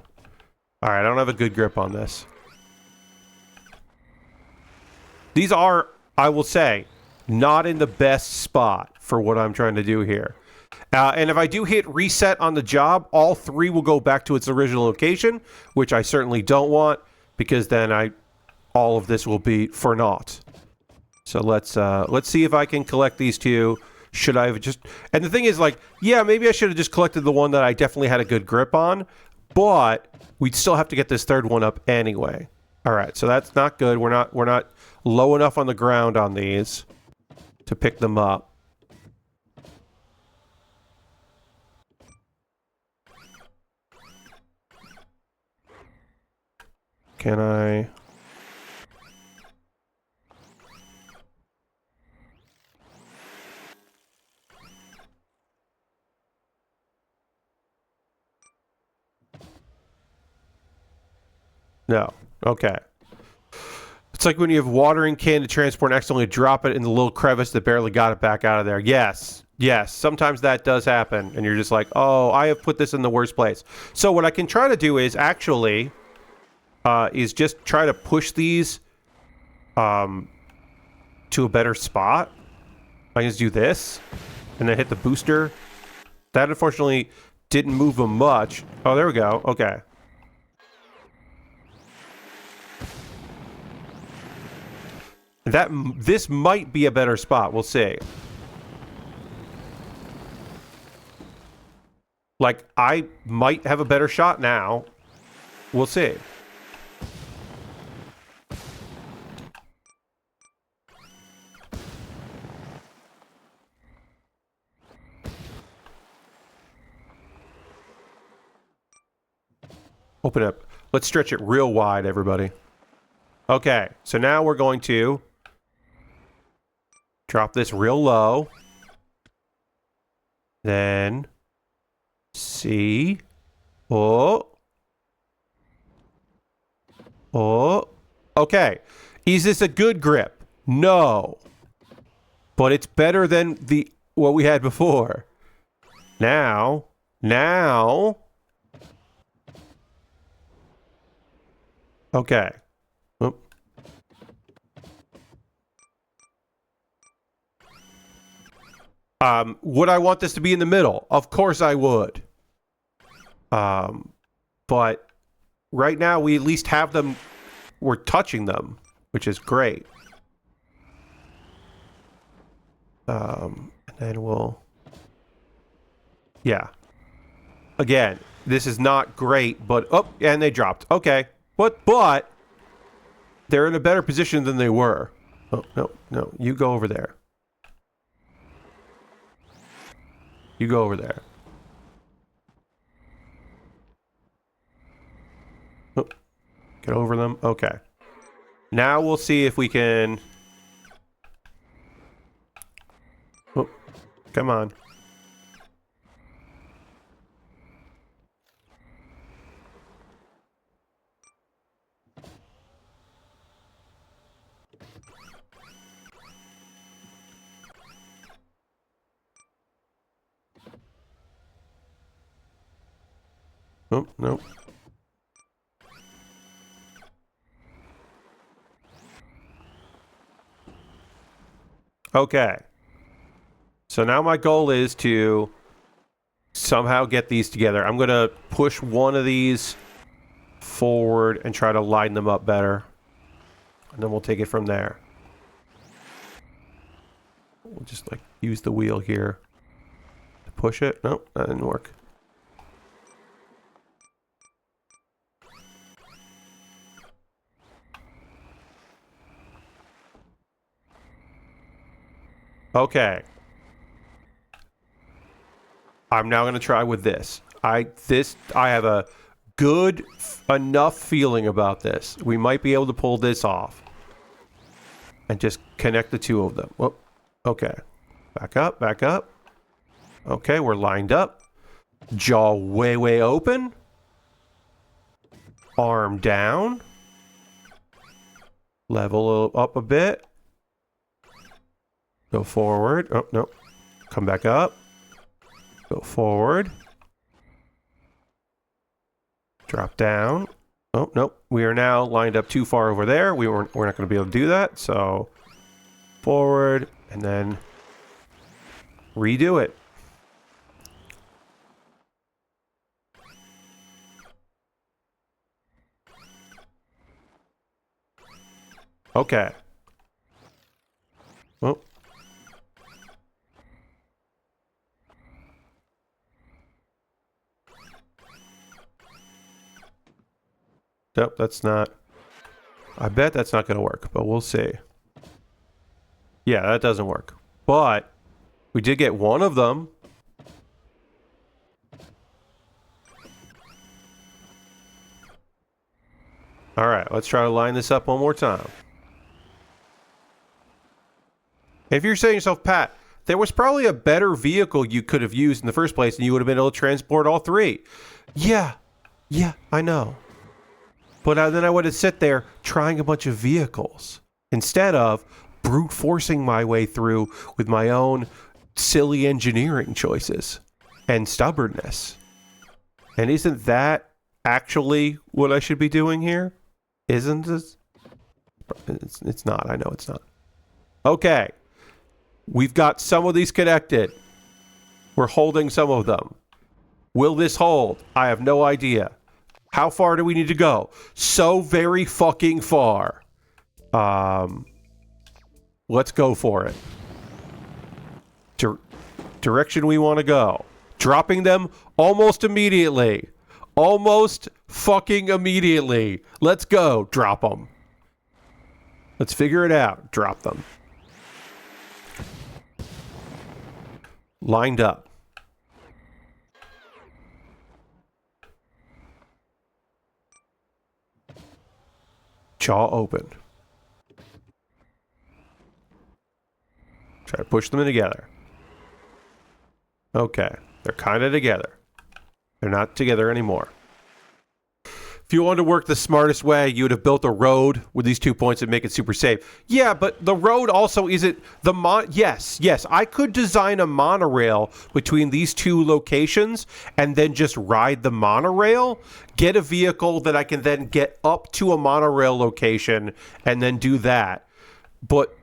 Alright, I don't have a good grip on this. These are, I will say, not in the best spot for what I'm trying to do here. And if I do hit reset on the job, all three will go back to its original location, which I certainly don't want, because then all of this will be for naught. So let's see if I can collect these two. Should I have just... And the thing is, like, yeah, maybe I should have just collected the one that I definitely had a good grip on, but we'd still have to get this third one up anyway. All right, so that's not good. We're not low enough on the ground on these to pick them up. Can I... No. Okay. It's like when you have watering can to transport and accidentally drop it in the little crevice that barely got it back out of there. Yes. Yes. Sometimes that does happen. And you're just like, oh, I have put this in the worst place. So what I can try to do is actually... is just try to push these to a better spot. I can just do this and then hit the booster. That unfortunately didn't move them much. Oh, there we go. Okay. This might be a better spot. We'll see. Like, I might have a better shot now. We'll see. Open up. Let's stretch it real wide, everybody. Okay, so now we're going to drop this real low. Then see. Oh. Oh. Okay. Is this a good grip? No. But it's better than what we had before. Now. Okay. Oop. Would I want this to be in the middle? Of course I would. But right now we at least have them, we're touching them, which is great. And then we'll... Yeah. Again, this is not great, but... Oh, and they dropped. Okay. But they're in a better position than they were. Oh, no. You go over there. You go over there. Oh, get over them. Okay. Now we'll see if we can... Oh, come on. Oh, no. Okay. So now my goal is to somehow get these together. I'm going to push one of these forward and try to line them up better. And then we'll take it from there. We'll just like use the wheel here to push it. Nope, that didn't work. Okay. I'm now going to try with this. I have a good enough feeling about this. We might be able to pull this off. And just connect the two of them. Whoop. Okay. Back up, back up. Okay, we're lined up. Jaw way, way open. Arm down. Level up a bit. Go forward. Oh, no. Come back up. Go forward. Drop down. Oh, nope. We are now lined up too far over there. We're not going to be able to do that. So, forward, and then redo it. Okay. Oh. Nope, that's not... I bet that's not going to work, but we'll see. Yeah, that doesn't work. But we did get one of them. All right, let's try to line this up one more time. If you're saying to yourself, Pat, there was probably a better vehicle you could have used in the first place and you would have been able to transport all three. Yeah, I know. But then I would have sit there trying a bunch of vehicles instead of brute forcing my way through with my own silly engineering choices and stubbornness. And isn't that actually what I should be doing here? Isn't it? It's not. I know it's not. Okay. We've got some of these connected. We're holding some of them. Will this hold? I have no idea. How far do we need to go? So very fucking far. Let's go for it. Direction we want to go. Dropping them almost immediately. Almost fucking immediately. Let's go. Drop them. Let's figure it out. Drop them. Lined up. Jaw open. Try to push them in together. Okay. They're kind of together. They're not together anymore. If you wanted to work the smartest way, you would have built a road with these 2 points and make it super safe. Yeah, but the road also isn't the yes, I could design a monorail between these two locations and then just ride the monorail, get a vehicle that I can then get up to a monorail location and then do that. But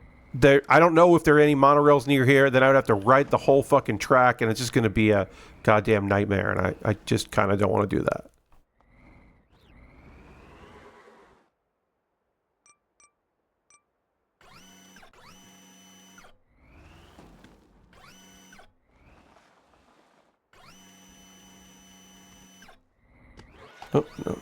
I don't know if there are any monorails near here. Then I would have to ride the whole fucking track and it's just going to be a goddamn nightmare. And I just kind of don't want to do that. Oh, no.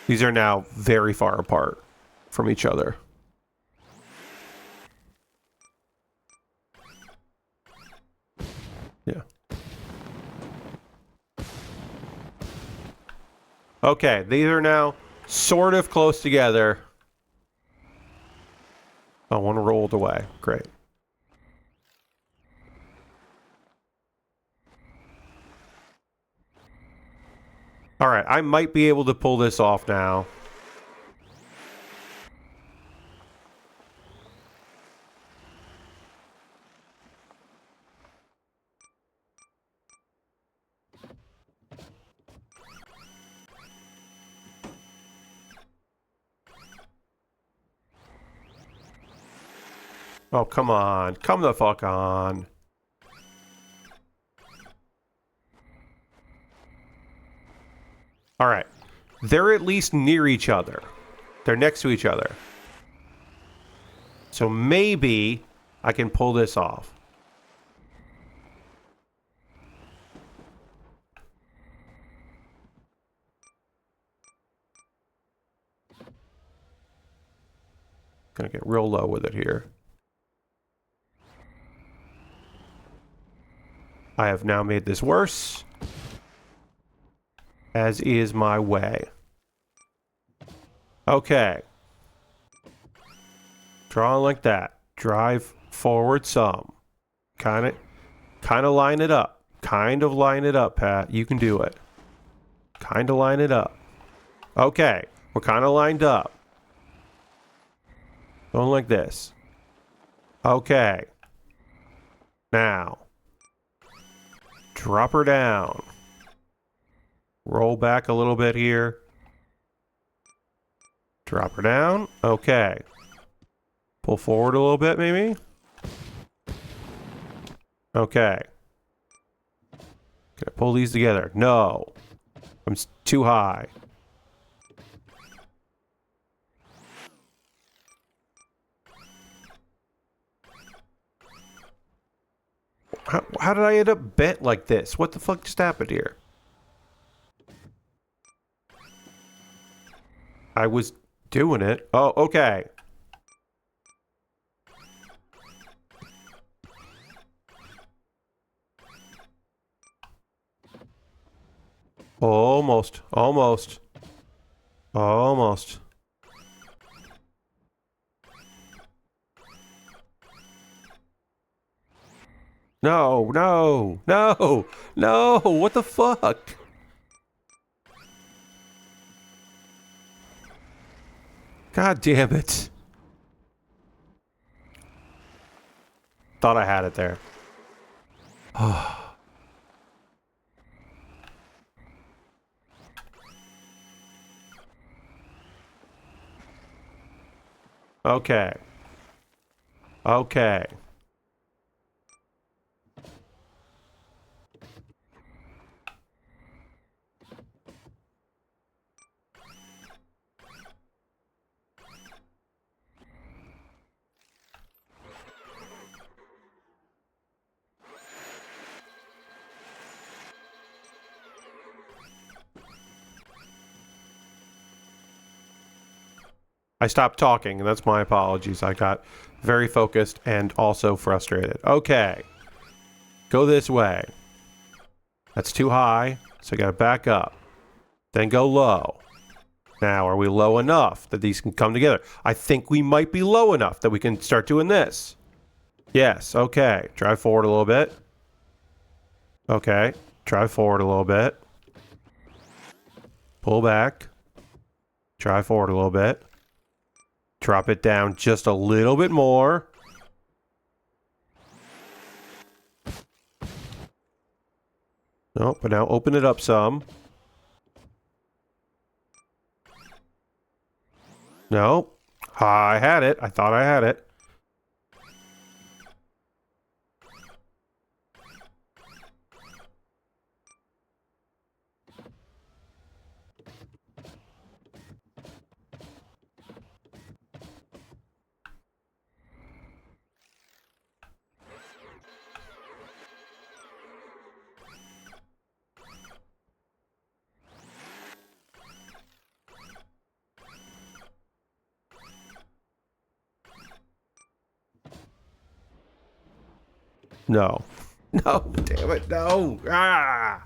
These are now very far apart from each other. Yeah. Okay, these are now sort of close together. Oh, one rolled away. Great. All right, I might be able to pull this off now. Oh, come on. Come the fuck on. All right. They're at least near each other. They're next to each other. So maybe I can pull this off. Gonna get real low with it here. I have now made this worse, as is my way. Okay. Draw like that. Drive forward some. Kind of line it up. Kind of line it up, Pat. You can do it. Kind of line it up. Okay. We're kind of lined up. Going like this. Okay. Now. Drop her down. Roll back a little bit here. Drop her down. Okay. Pull forward a little bit, maybe? Okay. Can I pull these together? No. I'm too high. How did I end up bent like this? What the fuck just happened here? I was doing it. Oh, okay. Almost. Almost. Almost. No, no, no, no, what the fuck? God damn it. Thought I had it there. Okay. Okay. I stopped talking, and that's my apologies. I got very focused and also frustrated. Okay. Go this way. That's too high, so I gotta back up. Then go low. Now, are we low enough that these can come together? I think we might be low enough that we can start doing this. Yes, okay. Drive forward a little bit. Okay. Drive forward a little bit. Pull back. Drive forward a little bit. Drop it down just a little bit more. No, but now open it up some. No. I had it. I thought I had it. No. No, damn it, no. Ah.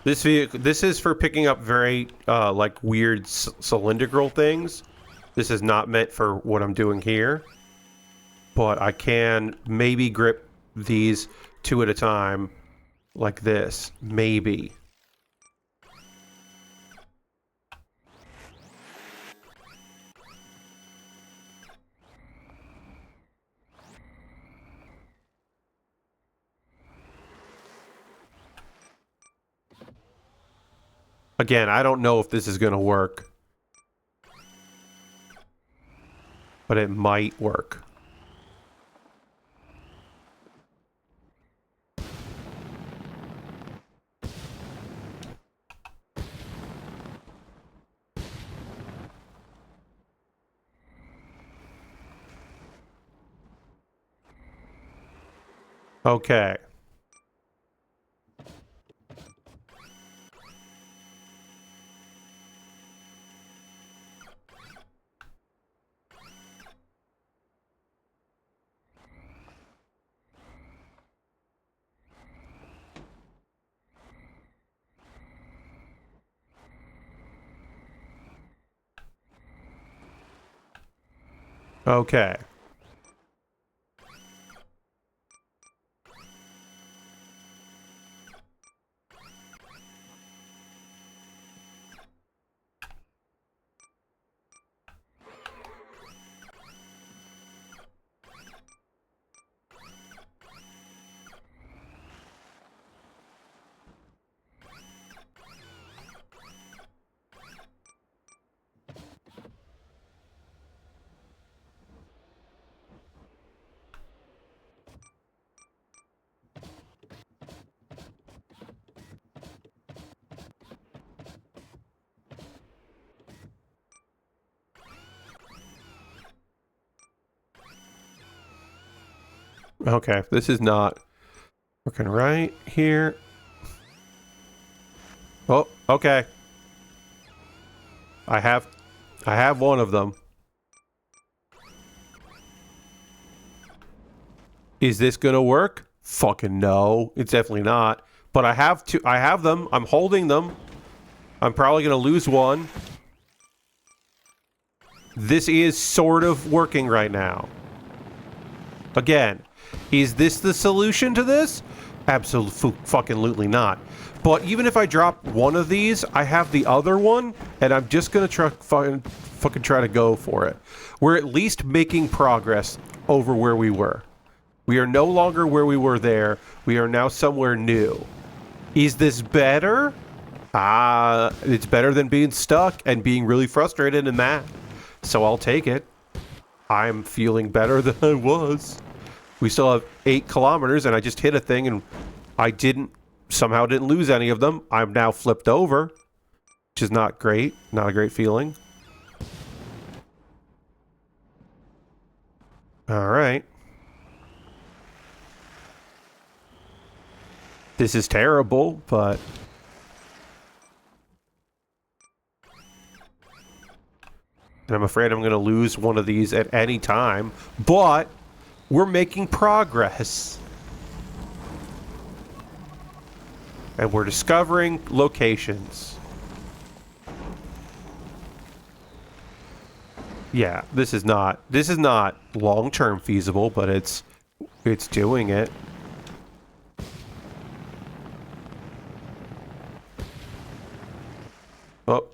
This is for picking up very like weird cylindrical things. This is not meant for what I'm doing here, but I can maybe grip these two at a time like this, maybe. Again, I don't know if this is going to work. But it might work. Okay. Okay. Okay, this is not working right here. Oh, okay. I have one of them. Is this gonna work? Fucking no. It's definitely not. But I have them. I'm holding them. I'm probably gonna lose one. This is sort of working right now. Again, is this the solution to this? Absolutely not. But even if I drop one of these, I have the other one, and I'm just gonna fucking try to go for it. We're at least making progress over where we were. We are no longer where we were there. We are now somewhere new. Is this better? It's better than being stuck and being really frustrated and mad. So I'll take it. I'm feeling better than I was. We still have 8 kilometers, and I just hit a thing, and I somehow didn't lose any of them. I'm now flipped over, which is not great. Not a great feeling. All right. This is terrible, but... And I'm afraid I'm going to lose one of these at any time, but we're making progress. And we're discovering locations. Yeah, this is not long-term feasible, but it's doing it. Oh.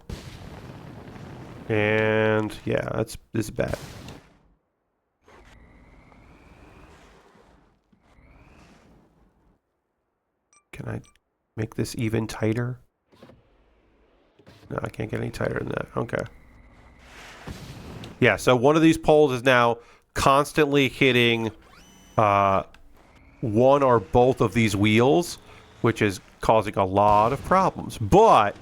And yeah, this is bad. Can I make this even tighter? No, I can't get any tighter than that. Okay. Yeah, so one of these poles is now constantly hitting one or both of these wheels, which is causing a lot of problems. But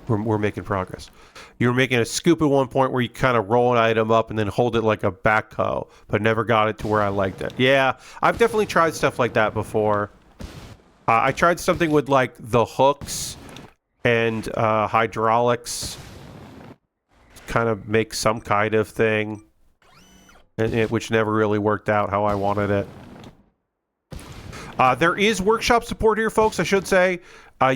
we're making progress. You were making a scoop at one point where you kind of roll an item up and then hold it like a backhoe, but never got it to where I liked it. Yeah, I've definitely tried stuff like that before. I tried something with like the hooks and hydraulics, kind of make some kind of thing, which never really worked out how I wanted it. There is workshop support here, folks, I should say.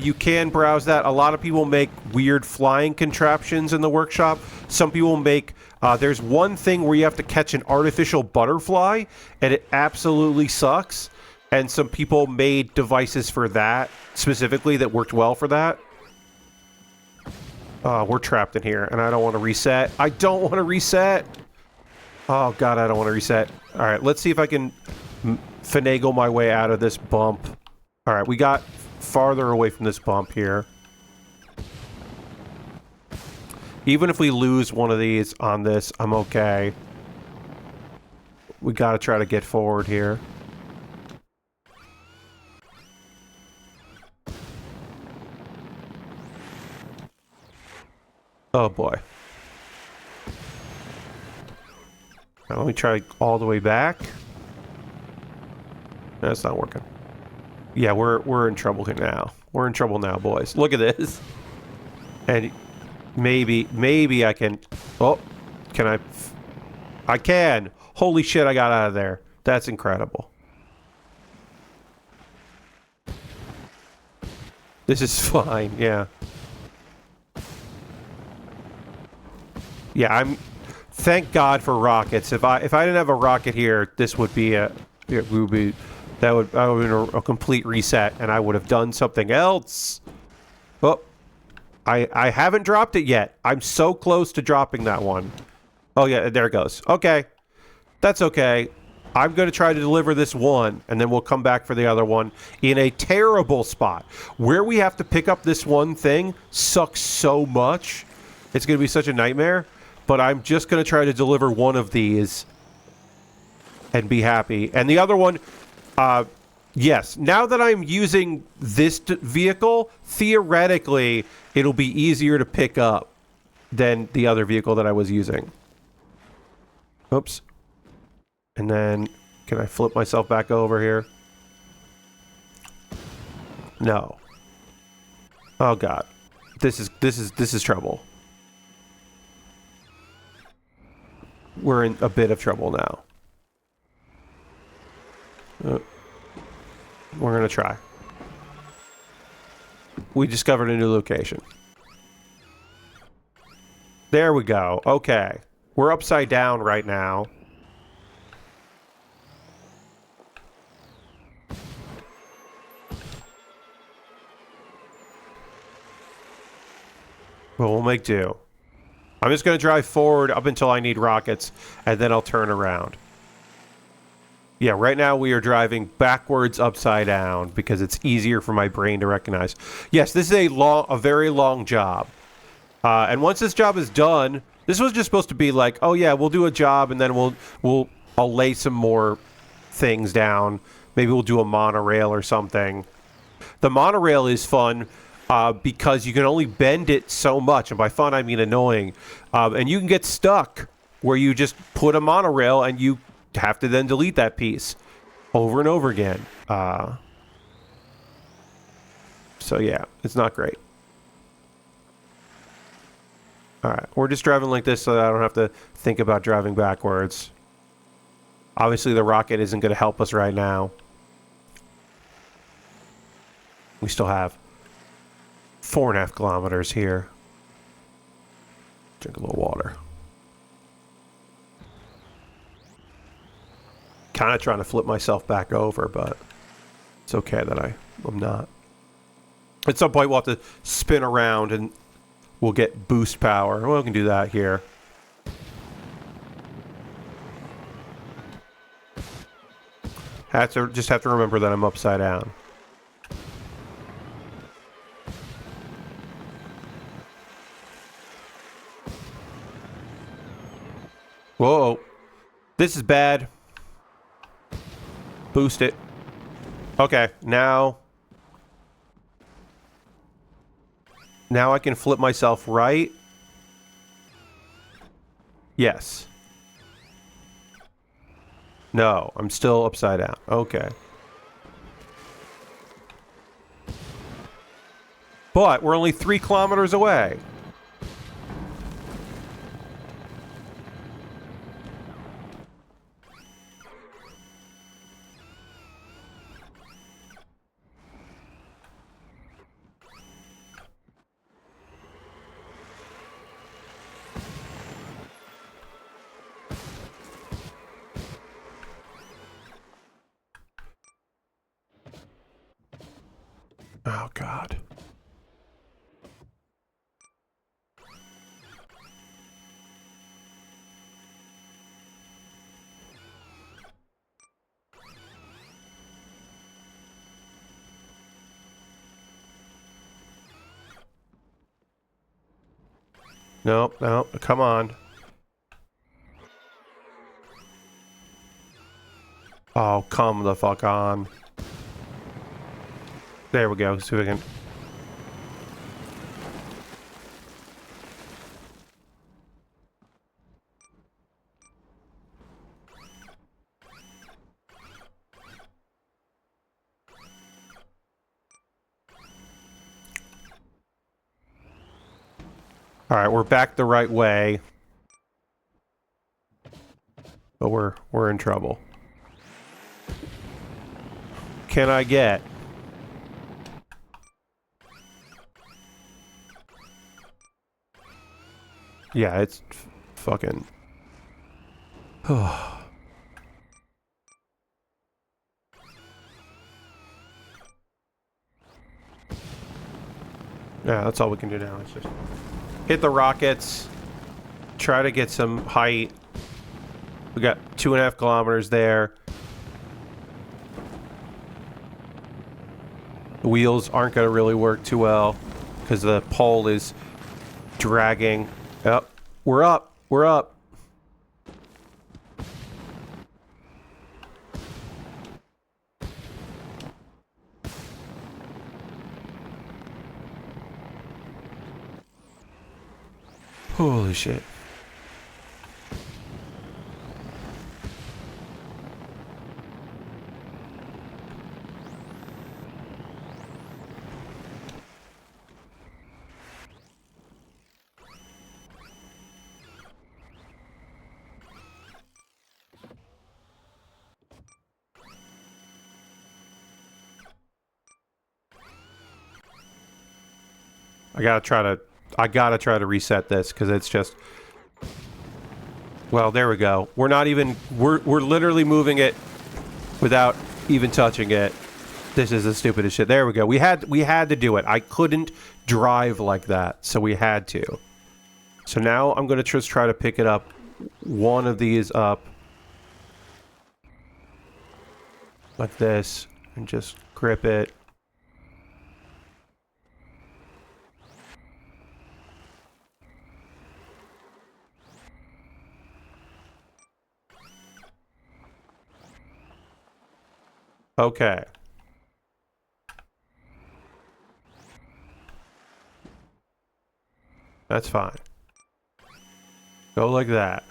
You can browse that. A lot of people make weird flying contraptions in the workshop. Some people make... there's one thing where you have to catch an artificial butterfly, and it absolutely sucks. And some people made devices for that, specifically, that worked well for that. We're trapped in here, and I don't want to reset. I don't want to reset! Oh, God, I don't want to reset. All right, let's see if I can finagle my way out of this bump. All right, we got farther away from this bump here. Even if we lose one of these on this, I'm okay. We gotta try to get forward here. Oh boy. Now let me try all the way back. That's not working. Yeah, we're in trouble here now. We're in trouble now, boys. Look at this. And maybe I can... Oh, can I... I can! Holy shit, I got out of there. That's incredible. This is fine, yeah. Yeah, thank God for rockets. If I didn't have a rocket here, this would be a... It would be... That would have been a complete reset, and I would have done something else. Oh. I haven't dropped it yet. I'm so close to dropping that one. Oh, yeah, there it goes. Okay. That's okay. I'm going to try to deliver this one, and then we'll come back for the other one in a terrible spot. Where we have to pick up this one thing sucks so much. It's going to be such a nightmare. But I'm just going to try to deliver one of these and be happy. And the other one... yes, now that I'm using this vehicle, theoretically, it'll be easier to pick up than the other vehicle that I was using. Oops. And then, can I flip myself back over here? No. Oh God. This is trouble. We're in a bit of trouble now. We're gonna try. We discovered a new location. There we go. Okay. We're upside down right now. But we'll make do. I'm just gonna drive forward up until I need rockets, and then I'll turn around. Yeah, right now we are driving backwards upside down because it's easier for my brain to recognize. Yes, this is a very long job. And once this job is done, this was just supposed to be like, oh yeah, we'll do a job and then I'll lay some more things down. Maybe we'll do a monorail or something. The monorail is fun because you can only bend it so much, and by fun I mean annoying. And you can get stuck where you just put a monorail and you have to then delete that piece over and over again. So yeah, it's not great. Alright, we're just driving like this so that I don't have to think about driving backwards. Obviously the rocket isn't going to help us right now. We still have 4.5 kilometers here. Drink a little water. Kind of trying to flip myself back over, but it's okay that I'm not. At some point we'll have to spin around and we'll get boost power. Well, we can do that here. Just have to remember that I'm upside down. Whoa. This is bad. Boost it. Okay, now I can flip myself right. Yes. No, I'm still upside down. Okay. But we're only 3 kilometers away. Oh, God. Nope, nope, come on. Oh, come the fuck on. There we go. See if we can... Alright, we're back the right way. But we're in trouble. Can I get... Yeah, it's fucking... Yeah, that's all we can do now. It's just hit the rockets, try to get some height. We got 2.5 kilometers there. The wheels aren't going to really work too well because the pole is dragging. Yep, we're up. We're up. Holy shit. I gotta try to reset this because it's just... Well, there we go. We're not even... We're literally moving it without even touching it. This is the stupidest shit. There we go. We had to do it. I couldn't drive like that, so we had to. So now I'm going to just try to pick it up. One of these up. Like this. And just grip it. Okay. That's fine. Go like that.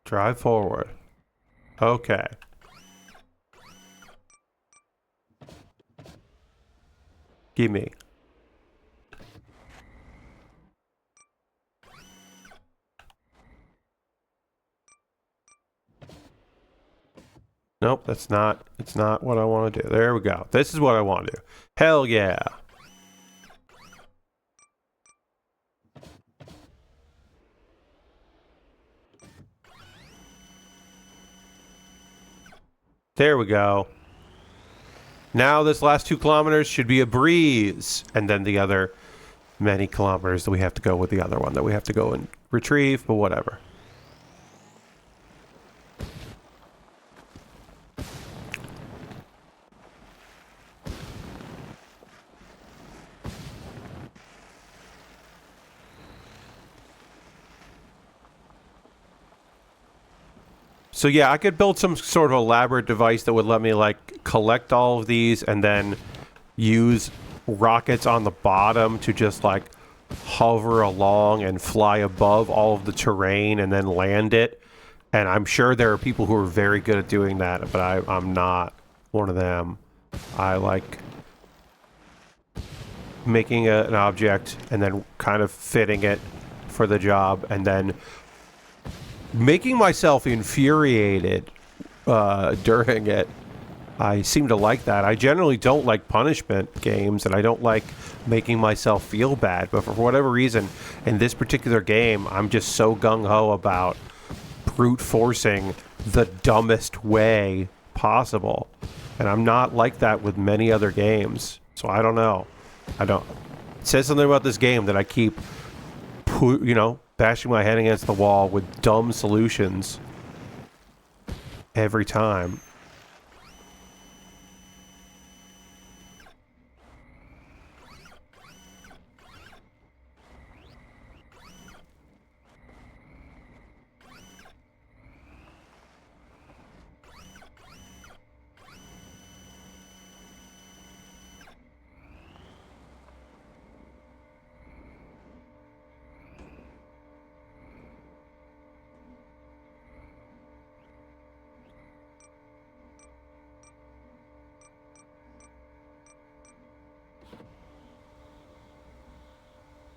Drive forward. Okay. Gimme. Nope, it's not what I want to do. There we go. This is what I want to do. Hell yeah. There we go. Now this last 2 kilometers should be a breeze. And then the other many kilometers that we have to go with the other one that we have to go and retrieve, but whatever. So yeah, I could build some sort of elaborate device that would let me like collect all of these and then use rockets on the bottom to just like hover along and fly above all of the terrain and then land it. And I'm sure there are people who are very good at doing that, but I'm not one of them. I like making an object and then kind of fitting it for the job and then making myself infuriated during it. I seem to like that. I generally don't like punishment games, and I don't like making myself feel bad. But for whatever reason, in this particular game, I'm just so gung-ho about brute forcing the dumbest way possible. And I'm not like that with many other games. So I don't know. It says something about this game that I keep, bashing my head against the wall with dumb solutions every time.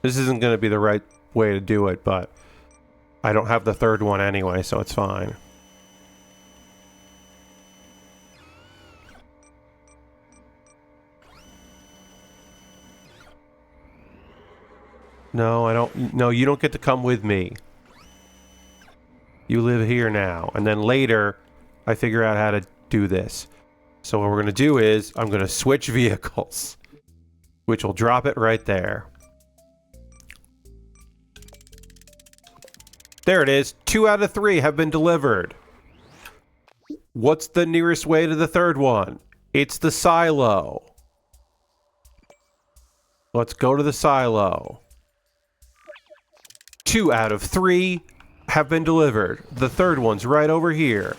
This isn't going to be the right way to do it, but I don't have the third one anyway, so it's fine. No, I don't. No, you don't get to come with me. You live here now. And then later, I figure out how to do this. So what we're going to do is, I'm going to switch vehicles, which will drop it right there. There it is. 2 out of 3 have been delivered. What's the nearest way to the third one? It's the silo. Let's go to the silo. 2 out of 3 have been delivered. The third one's right over here.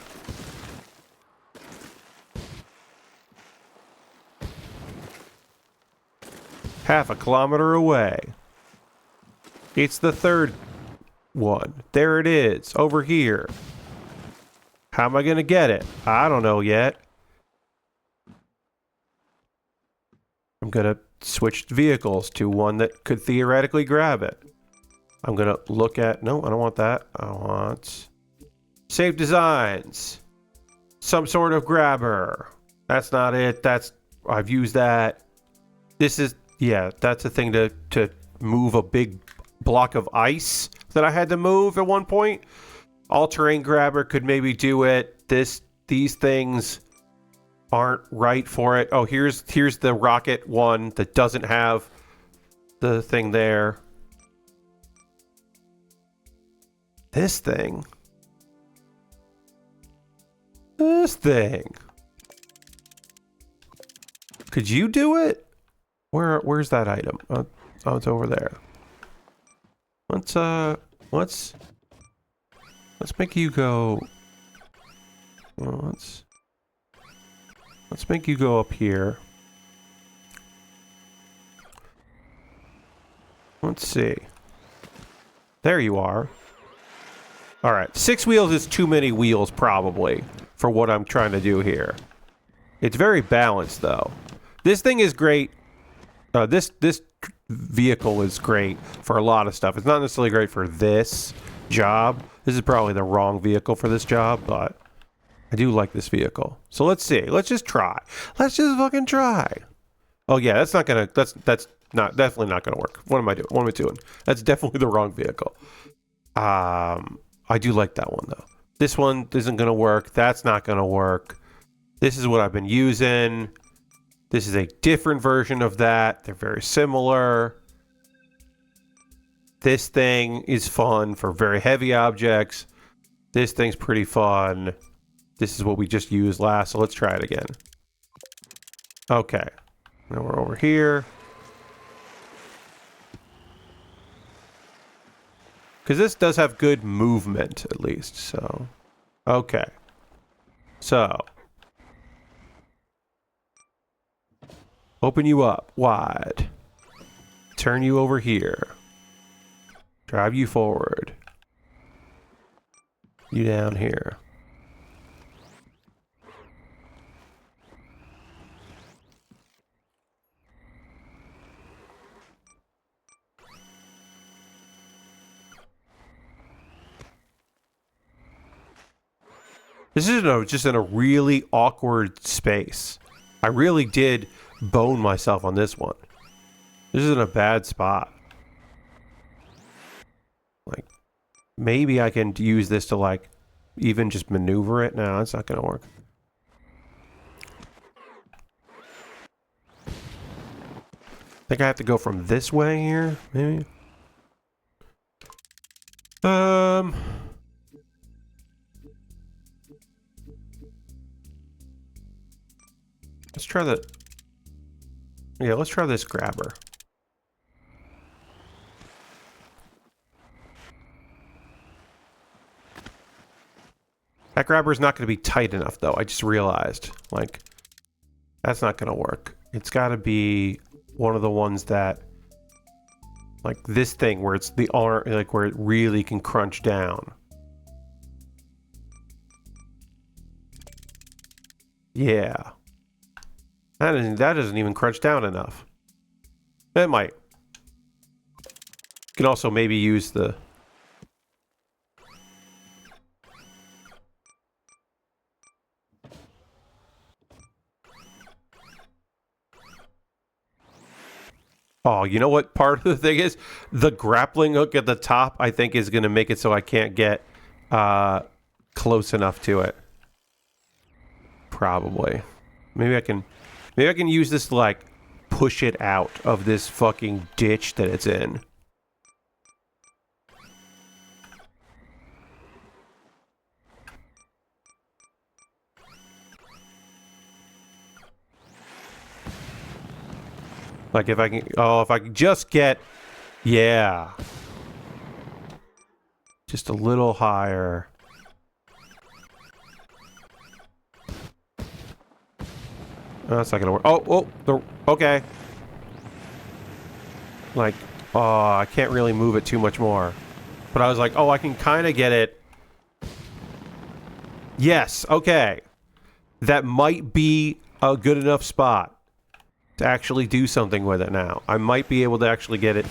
Half a kilometer away. It's the third one. There it is, over here. How am I going to get it? I don't know yet. I'm going to switch vehicles to one that could theoretically grab it. I'm going to look at... No, I don't want that. I want... Save designs. Some sort of grabber. That's not it. That's... I've used that. This is... Yeah, that's a thing to move a big block of ice that I had to move at one point. All-terrain grabber could maybe do it. These things aren't right for it. Oh, here's the rocket one that doesn't have the thing there. This thing. Could you do it? Where's that item? Oh, it's over there. Let's make you go. Well, let's make you go up here. Let's see. There you are. All right, 6 wheels is too many wheels probably for what I'm trying to do here. It's very balanced though. This thing is great. This vehicle is great for a lot of stuff. It's not necessarily great for this job. This is probably the wrong vehicle for this job, but I do like this vehicle. So let's see. Let's just try. Let's just fucking try. Oh yeah, that's not gonna. That's definitely not gonna work. What am I doing? What am I doing? That's definitely the wrong vehicle. I do like that one though. This one isn't gonna work. That's not gonna work. This is what I've been using. This is a different version of that. They're very similar. This thing is fun for very heavy objects. This thing's pretty fun. This is what we just used last, so let's try it again. Okay. Now we're over here. Because this does have good movement, at least, so... Okay. So... Open you up wide. Turn you over here. Drive you forward. You down here. This is just in a really awkward space. I really did bone myself on this one. This is in a bad spot. Like, maybe I can use this to, like, even just maneuver it. No, it's not gonna work. I think I have to go from this way here, maybe? Let's try the... Yeah, let's try this grabber. That grabber is not going to be tight enough, though. I just realized. Like, that's not going to work. It's got to be one of the ones that... Like this thing, where it's the arm... Like, where it really can crunch down. Yeah. That doesn't even crunch down enough. It might. can also maybe use the... Oh, you know what part of the thing is? The grappling hook at the top, I think, is going to make it so I can't get close enough to it. Probably. Maybe I can use this to, like, push it out of this fucking ditch that it's in. Like if I can, oh, if I can just get, yeah. Just a little higher. Oh, that's not gonna work. Okay. Like, oh, I can't really move it too much more. But I was like, oh, I can kind of get it. Yes, okay. That might be a good enough spot to actually do something with it now. I might be able to actually get it.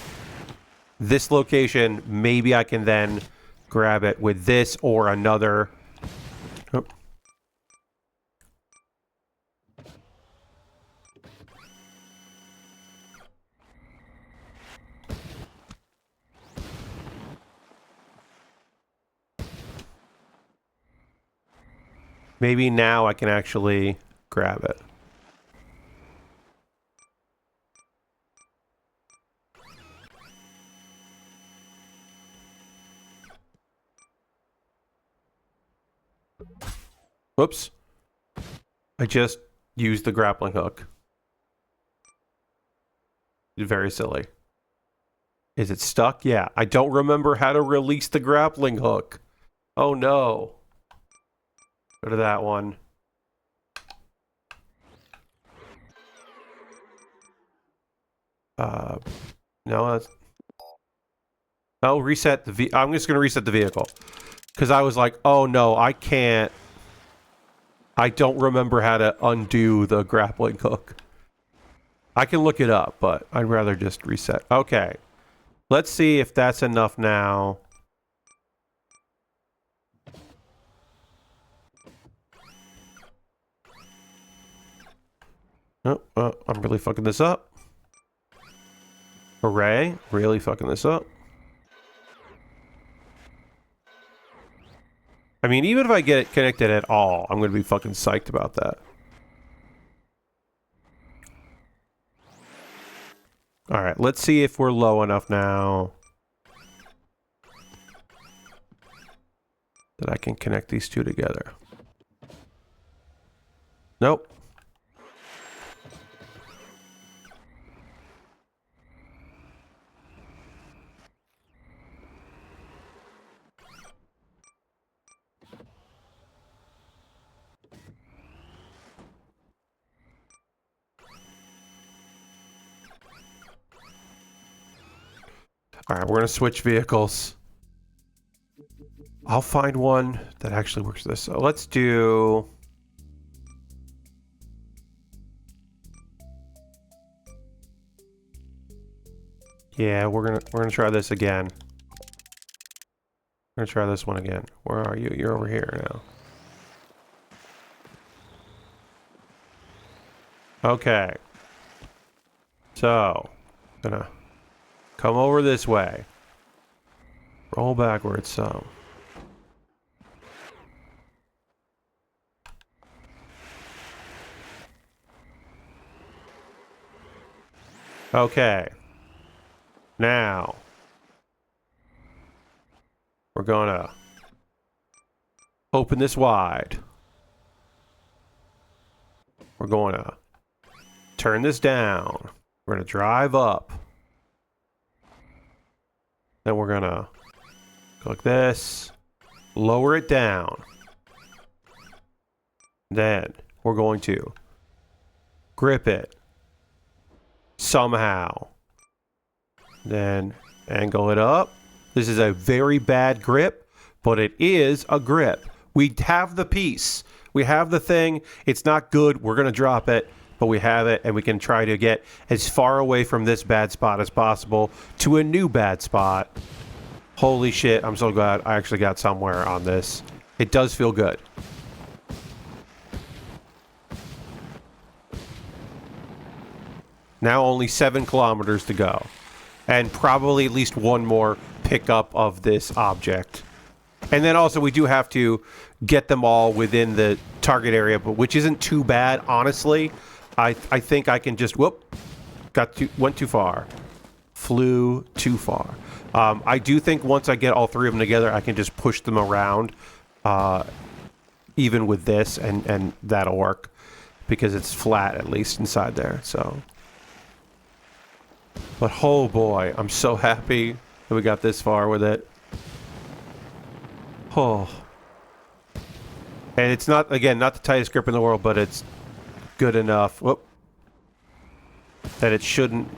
This location, maybe I can then grab it with this or another. Oh. Maybe now I can actually grab it. Whoops. I just used the grappling hook. Very silly. Is it stuck? Yeah. I don't remember how to release the grappling hook. Oh no. Go to that one. No, that's... Oh, reset the I'm just going to reset the vehicle. Because I was like, oh no, I can't. I don't remember how to undo the grappling hook. I can look it up, but I'd rather just reset. Okay. Let's see if that's enough now. Oh, I'm really fucking this up. Hooray. Really fucking this up. I mean, even if I get it connected at all, I'm going to be fucking psyched about that. Alright, let's see if we're low enough now that I can connect these two together. Nope. Alright, we're going to switch vehicles. I'll find one that actually works this. So let's do... Yeah, we're gonna try this again. We're gonna try this one again. Where are you? You're over here now. Okay. So, gonna come over this way. Roll backwards some. Okay. Now, we're gonna open this wide. We're gonna turn this down. We're gonna drive up. Then we're gonna click this, lower it down. Then we're going to grip it somehow. Then angle it up. This is a very bad grip, but it is a grip. We have the piece. We have the thing. It's not good. We're going to drop it. but we have it, and we can try to get as far away from this bad spot as possible to a new bad spot. Holy shit, I'm so glad I actually got somewhere on this. It does feel good. Now only 7 kilometers to go. And probably at least one more pickup of this object. And then also we do have to get them all within the target area, but which isn't too bad, honestly. I think I can just, whoop, went too far. Flew too far. I do think once I get all 3 of them together, I can just push them around, even with this, and that'll work. Because it's flat, at least, inside there, so. But oh boy, I'm so happy that we got this far with it. Oh. And it's not, again, not the tightest grip in the world, but it's good enough. Whoop. That it shouldn't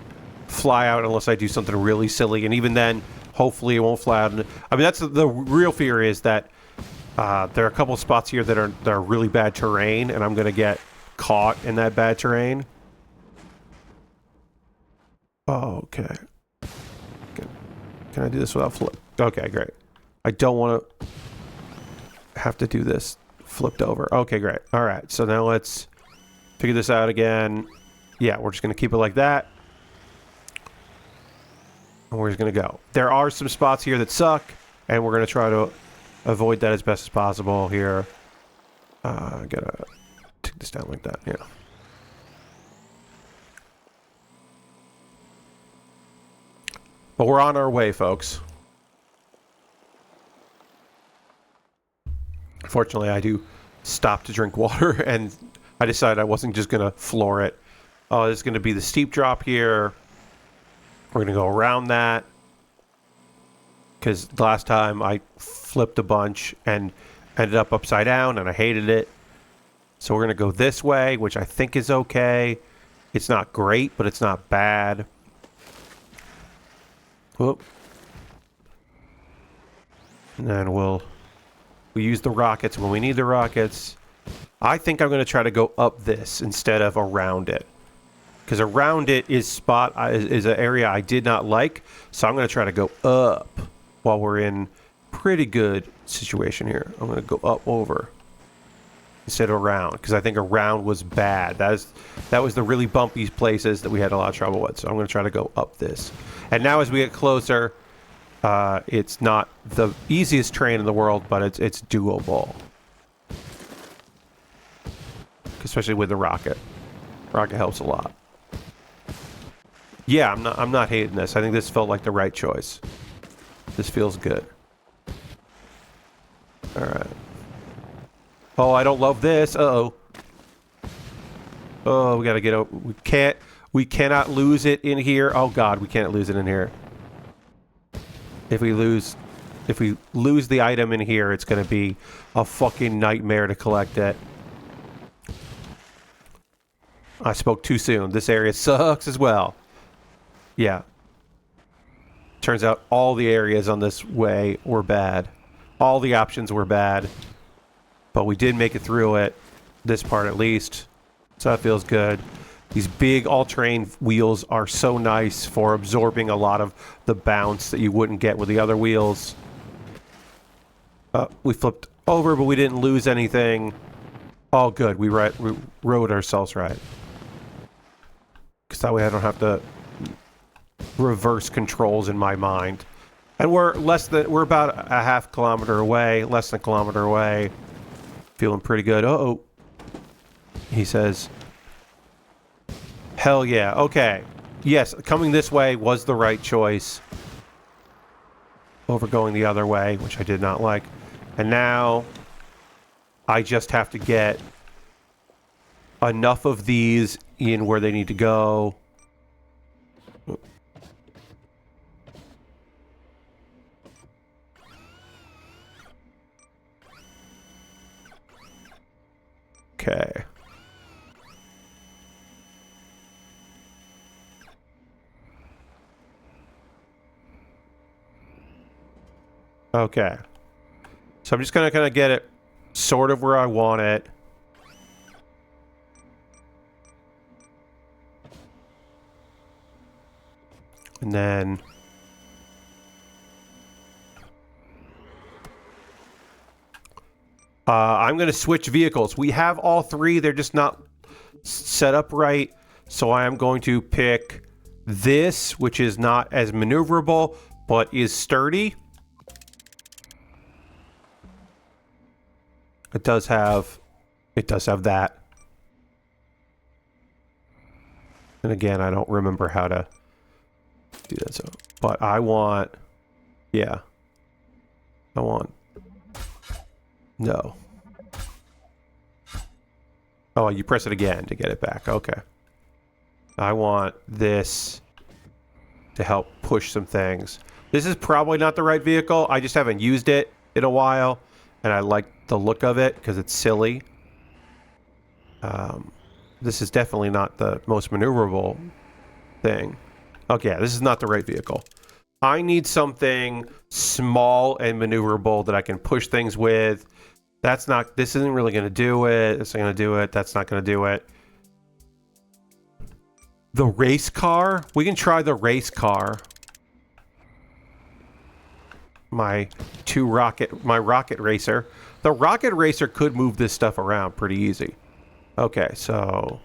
fly out unless I do something really silly. And even then, hopefully it won't fly out. I mean, that's the real fear is that there are a couple spots here that are really bad terrain, and I'm going to get caught in that bad terrain. Oh, okay. Can I do this without flip? Okay, great. I don't want to have to do this flipped over. Okay, great. All right, so now let's figure this out again. Yeah, we're just going to keep it like that. And we're just going to go. There are some spots here that suck, and we're going to try to avoid that as best as possible here. I gotta take this down like that, yeah. But we're on our way, folks. Fortunately, I do stop to drink water, and I decided I wasn't just going to floor it. There's going to be the steep drop here. We're going to go around that. Because last time I flipped a bunch and ended up upside down, and I hated it. So we're going to go this way, which I think is okay. It's not great, but it's not bad. Whoop. And then we'll use the rockets when we need the rockets. I think I'm going to try to go up this instead of around it. Because around it is an area I did not like. So I'm going to try to go up while we're in pretty good situation here. I'm going to go up over instead of around. Because I think around was bad. That was the really bumpy places that we had a lot of trouble with. So I'm going to try to go up this. And now as we get closer, it's not the easiest terrain in the world, but it's doable. Especially with the rocket. Rocket helps a lot. Yeah, I'm not hating this. I think this felt like the right choice. This feels good. Alright. Oh, I don't love this. Uh-oh. Oh, we gotta get out. We cannot lose it in here. Oh god, we can't lose it in here. If we lose the item in here, it's gonna be a fucking nightmare to collect it. I spoke too soon. This area sucks as well. Yeah. Turns out all the areas on this way were bad. All the options were bad. But we did make it through it. This part at least. So that feels good. These big all-terrain wheels are so nice for absorbing a lot of the bounce that you wouldn't get with the other wheels. We flipped over, but we didn't lose anything. Oh, good. We rode ourselves right. Because that way I don't have to reverse controls in my mind. And we're about a half kilometer away, less than a kilometer away. Feeling pretty good. Uh-oh. He says, hell yeah. Okay. Yes, coming this way was the right choice. Over going the other way, which I did not like. And now I just have to get enough of these in where they need to go. Okay. Okay. So I'm just gonna kind of get it sort of where I want it. And then... I'm going to switch vehicles. We have all three. They're just not set up right. So I am going to pick this, which is not as maneuverable, but is sturdy. It does have that. And again, I don't remember how to do that. So, but I want, yeah, I want, no. Oh, you press it again to get it back. Okay. I want this to help push some things. This is probably not the right vehicle. I just haven't used it in a while, and I like the look of it because it's silly. This is definitely not the most maneuverable thing. Okay, this is not the right vehicle. I need something small and maneuverable that I can push things with. That's not, this isn't really going to do it. This isn't going to do it. That's not going to do it. The race car? We can try the race car. My rocket racer. The rocket racer could move this stuff around pretty easy. Okay, so...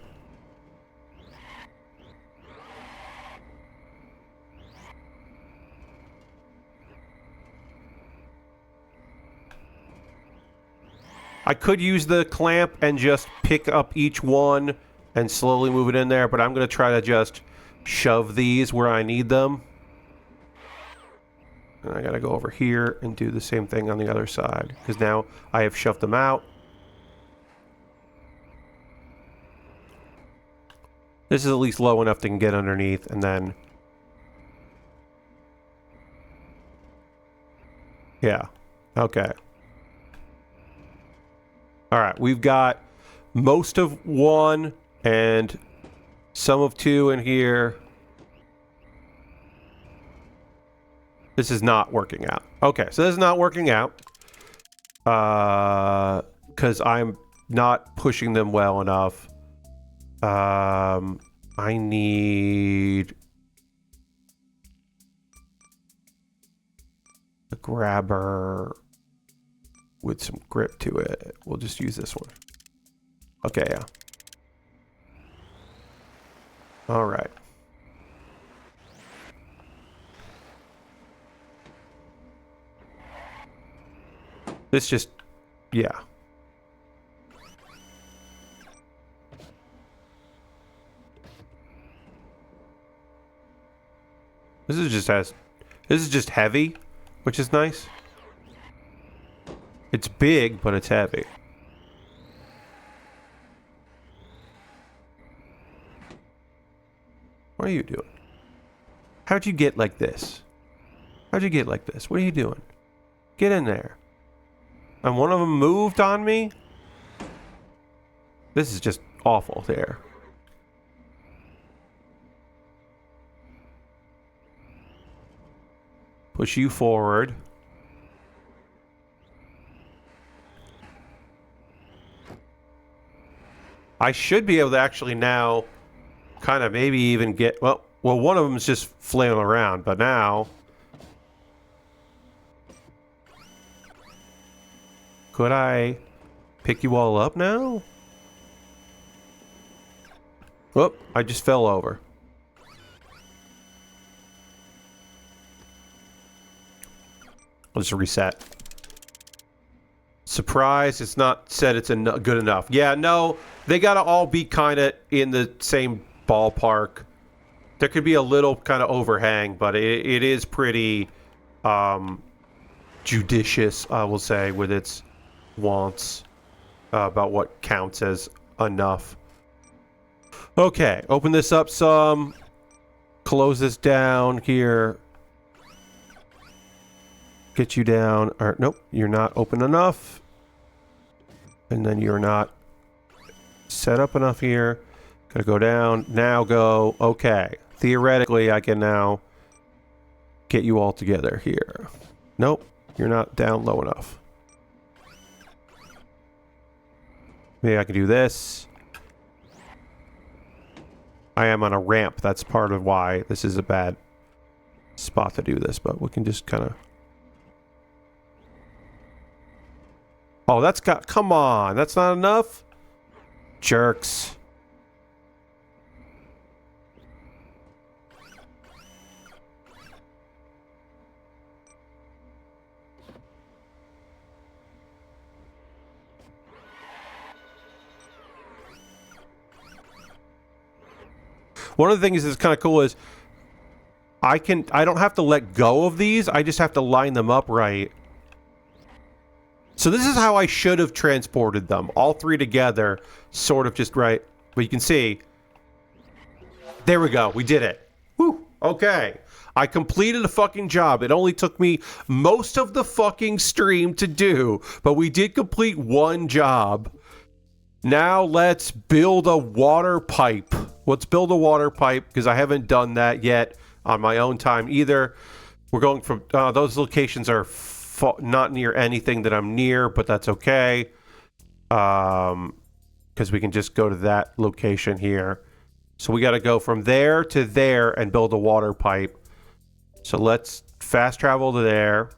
I could use the clamp and just pick up each one and slowly move it in there, but I'm going to try to just shove these where I need them. And I got to go over here and do the same thing on the other side, because now I have shoved them out. This is at least low enough they can get underneath, and then... yeah. Okay. Alright, we've got most of one and some of two in here. This is not working out. Okay, so this is not working out. Because I'm not pushing them well enough. I need a grabber with some grip to it. We'll just use this one. Okay, yeah. All right. This just, yeah. This is just heavy, which is nice. It's big, but it's heavy. What are you doing? How'd you get like this? How'd you get like this? What are you doing? Get in there. And one of them moved on me? This is just awful there. Push you forward. I should be able to actually now kind of maybe even get... Well, one of them is just flailing around, but now... Could I pick you all up now? Whoop, I just fell over. I'll just reset. Surprise, it's not said it's good enough. Yeah, no, they gotta all be kind of in the same ballpark. There could be a little kind of overhang, but it is pretty judicious, I will say, with its wants about what counts as enough. Okay, open this up some. Close this down here. Get you down. Or nope, you're not open enough. And then you're not set up enough here. Gotta go down. Now go. Okay. Theoretically, I can now get you all together here. Nope, you're not down low enough. Maybe I can do this. I am on a ramp. That's part of why this is a bad spot to do this, but we can just kind of... Oh, that's got... Come on, that's not enough? Jerks. One of the things that's kind of cool is I don't have to let go of these. I just have to line them up right. So this is how I should have transported them. All three together, sort of just right. But you can see. There we go. We did it. Woo. Okay. I completed a fucking job. It only took me most of the fucking stream to do. But we did complete one job. Now let's build a water pipe. Let's build a water pipe because I haven't done that yet on my own time either. We're going from... those locations are not near anything that I'm near, but that's okay. Because we can just go to that location here. So we got to go from there to there and build a water pipe. So let's fast travel to there.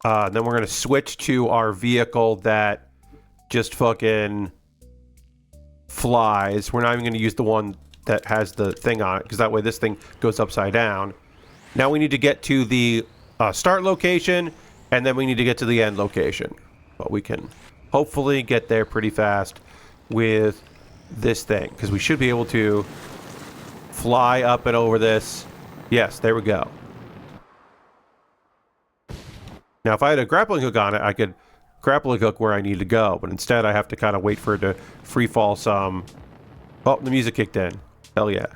Then we're going to switch to our vehicle that just fucking flies. We're not even going to use the one that has the thing on it, because that way this thing goes upside down. Now we need to get to the start location, and then we need to get to the end location. But we can hopefully get there pretty fast with this thing, because we should be able to fly up and over this. Yes, there we go. Now if I had a grappling hook on it, I could grappling hook where I need to go, but instead I have to kind of wait for it to free fall some. Oh, the music kicked in. Hell yeah.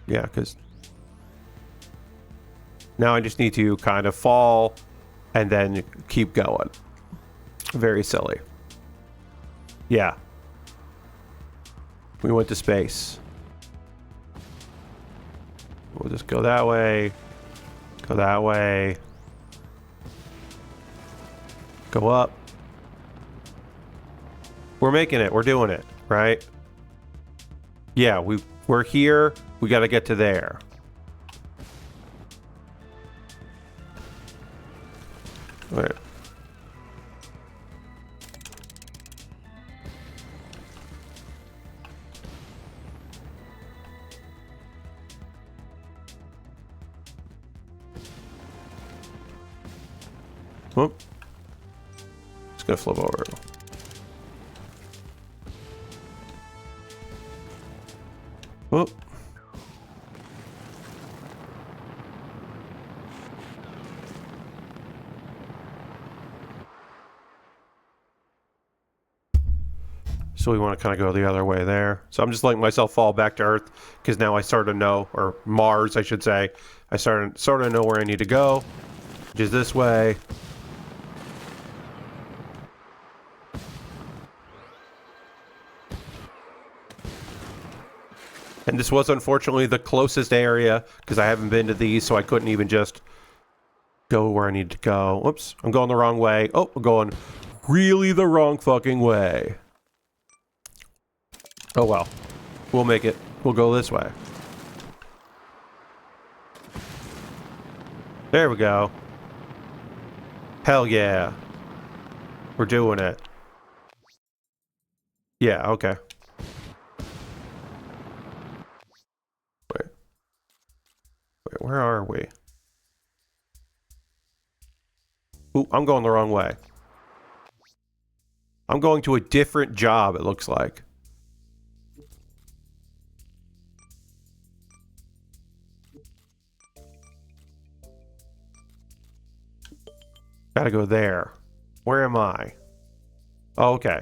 Yeah, because now I just need to kind of fall and then keep going. Very silly. Yeah. We went to space. We'll just go that way. Go that way. Go up. We're making it. We're doing it, right? Yeah, we're here. We got to get to there. All right. Whoop. Just gonna flip over. Whoop. So we want to kind of go the other way there. So I'm just letting myself fall back to Earth because now I sort of know, or Mars, I should say. I sort of know where I need to go, which is this way. And this was unfortunately the closest area because I haven't been to these, so I couldn't even just go where I need to go. Whoops, I'm going the wrong way. Oh, I'm going really the wrong fucking way. Oh well, we'll make it. We'll go this way. There we go. Hell yeah. We're doing it. Yeah, okay. Wait, where are we? Ooh, I'm going the wrong way. I'm going to a different job, it looks like. Gotta go there. Where am I? Oh, okay.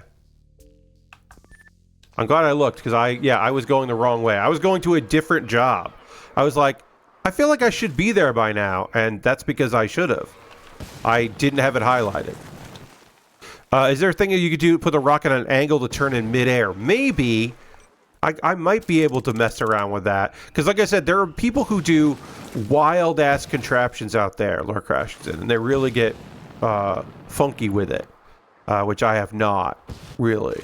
I'm glad I looked, because I was going the wrong way. I was going to a different job. I was like, I feel like I should be there by now, and that's because I should have. I didn't have it highlighted. Is there a thing that you could do, put the rocket on an angle to turn in midair? Maybe. I might be able to mess around with that. Because like I said, there are people who do wild-ass contraptions out there, Lord Crashington, and they really get funky with it, which I have not, really.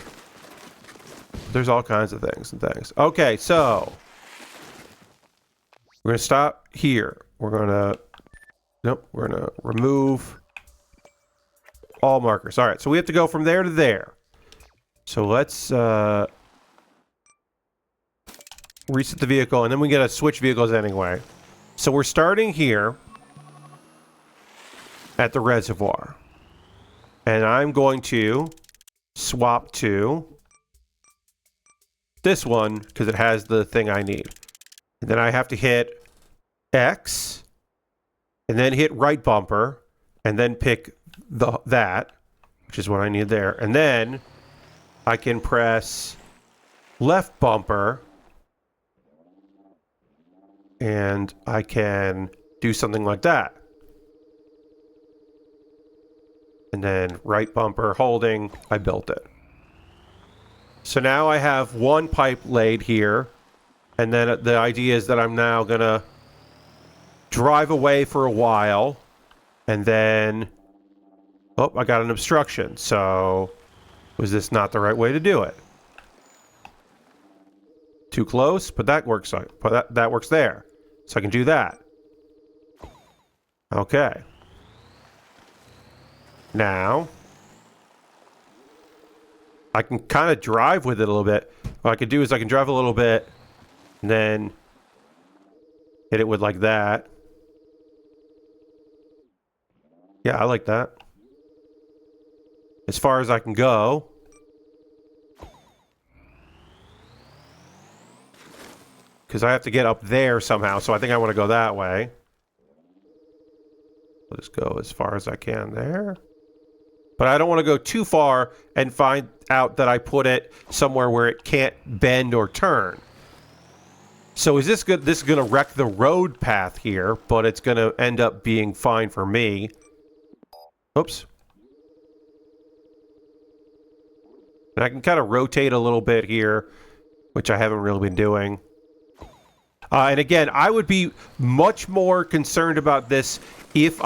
There's all kinds of things and things. Okay, so we're gonna stop here. We're gonna remove all markers. All right, so we have to go from there to there. So let's reset the vehicle, and then we gotta switch vehicles anyway. So we're starting here at the reservoir, and I'm going to swap to this one because it has the thing I need. And then I have to hit X, and then hit right bumper, and then pick that, which is what I need there. And then I can press left bumper, and I can do something like that. And then right bumper holding, I built it. So now I have one pipe laid here, and then the idea is that I'm now gonna drive away for a while, and then, oh, I got an obstruction. So was this not the right way to do it? Too close, but that works. But that works there, so I can do that. Okay. Now I can kind of drive with it a little bit. What I can do is I can drive a little bit and then hit it with like that. Yeah, I like that. As far as I can go. Because I have to get up there somehow, so I think I want to go that way. I'll just go as far as I can there. But I don't want to go too far and find out that I put it somewhere where it can't bend or turn. So is this good? This is going to wreck the road path here, but it's going to end up being fine for me. Oops. And I can kind of rotate a little bit here, which I haven't really been doing. And again, I would be much more concerned about this if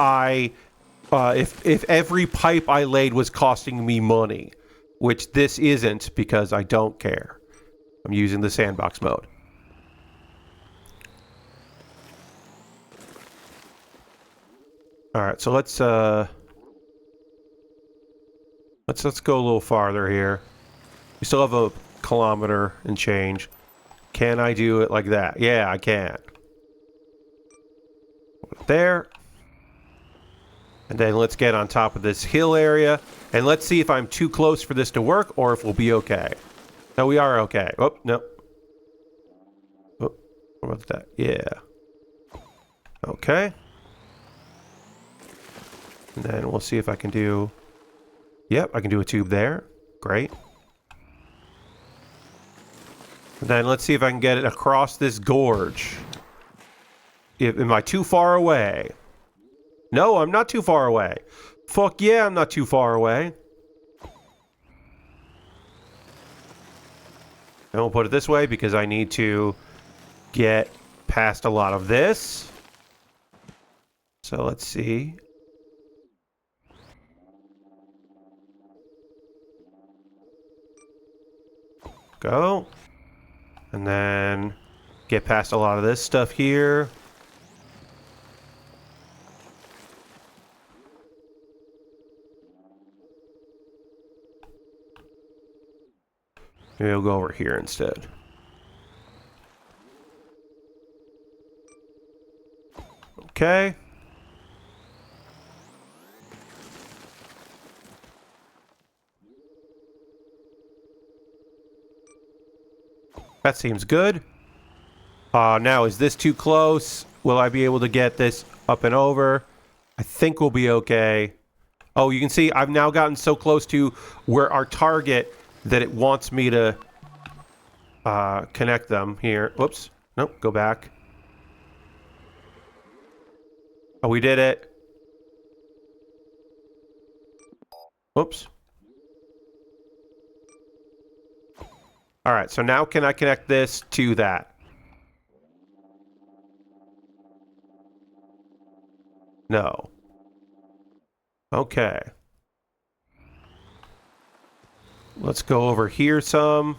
if every pipe I laid was costing me money, which this isn't because I don't care. I'm using the sandbox mode. All right, so let's go a little farther here. We still have a kilometer and change. Can I do it like that? Yeah, I can. There. And then let's get on top of this hill area. And let's see if I'm too close for this to work or if we'll be okay. No, we are okay. Oh, no. Oh, what about that? Yeah. Okay. And then we'll see if I can do... Yep, I can do a tube there. Great. And then let's see if I can get it across this gorge. Am I too far away? No, I'm not too far away. Fuck yeah, I'm not too far away. And we'll put it this way because I need to get past a lot of this. So let's see. Go. And then get past a lot of this stuff here. Maybe we'll go over here instead. Okay. That seems good. Now, is this too close? Will I be able to get this up and over? I think we'll be okay. Oh, you can see I've now gotten so close to where our target that it wants me to connect them here. Whoops. Nope, go back. Oh, we did it. Whoops. All right, so now can I connect this to that? No. Okay. Let's go over here some.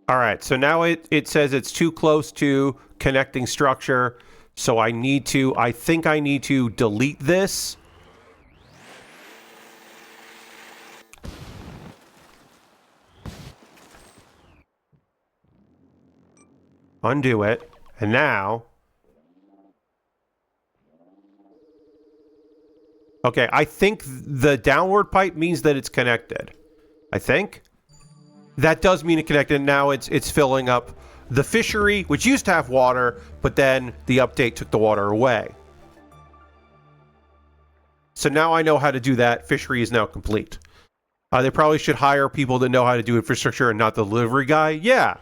All right, so now it says it's too close to connecting structure. So I think I need to delete this. Undo it. And now... Okay, I think the downward pipe means that it's connected. I think. That does mean it connected. Now it's filling up the fishery, which used to have water, but then the update took the water away. So now I know how to do that. Fishery is now complete. They probably should hire people that know how to do infrastructure and not the delivery guy. Yeah.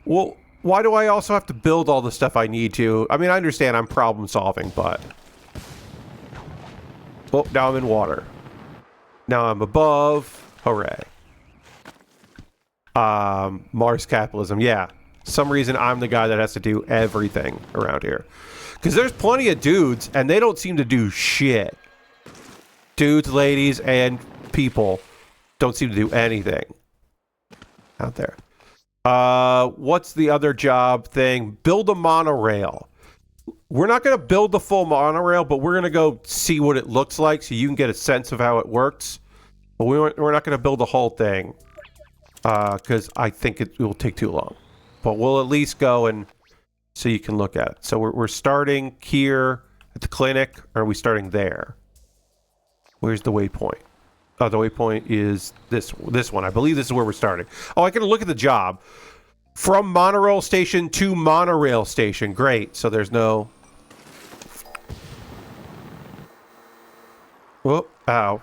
Well, why do I also have to build all the stuff I need to? I mean, I understand I'm problem solving, but... Oh, now I'm in water. Now I'm above. Hooray. Mars capitalism. Yeah. Some reason I'm the guy that has to do everything around here. Because there's plenty of dudes, and they don't seem to do shit. Dudes, ladies, and people don't seem to do anything out there. What's the other job thing? Build a monorail. We're not going to build the full monorail, but we're going to go see what it looks like so you can get a sense of how it works. But we're not going to build the whole thing because I think it will take too long. But we'll at least go and so you can look at it. So we're starting here at the clinic, or are we starting there? Where's the waypoint? Oh, the waypoint is this one. I believe this is where we're starting. Oh, I can look at the job. From monorail station to monorail station. Great. So there's no... Whoa. Ow.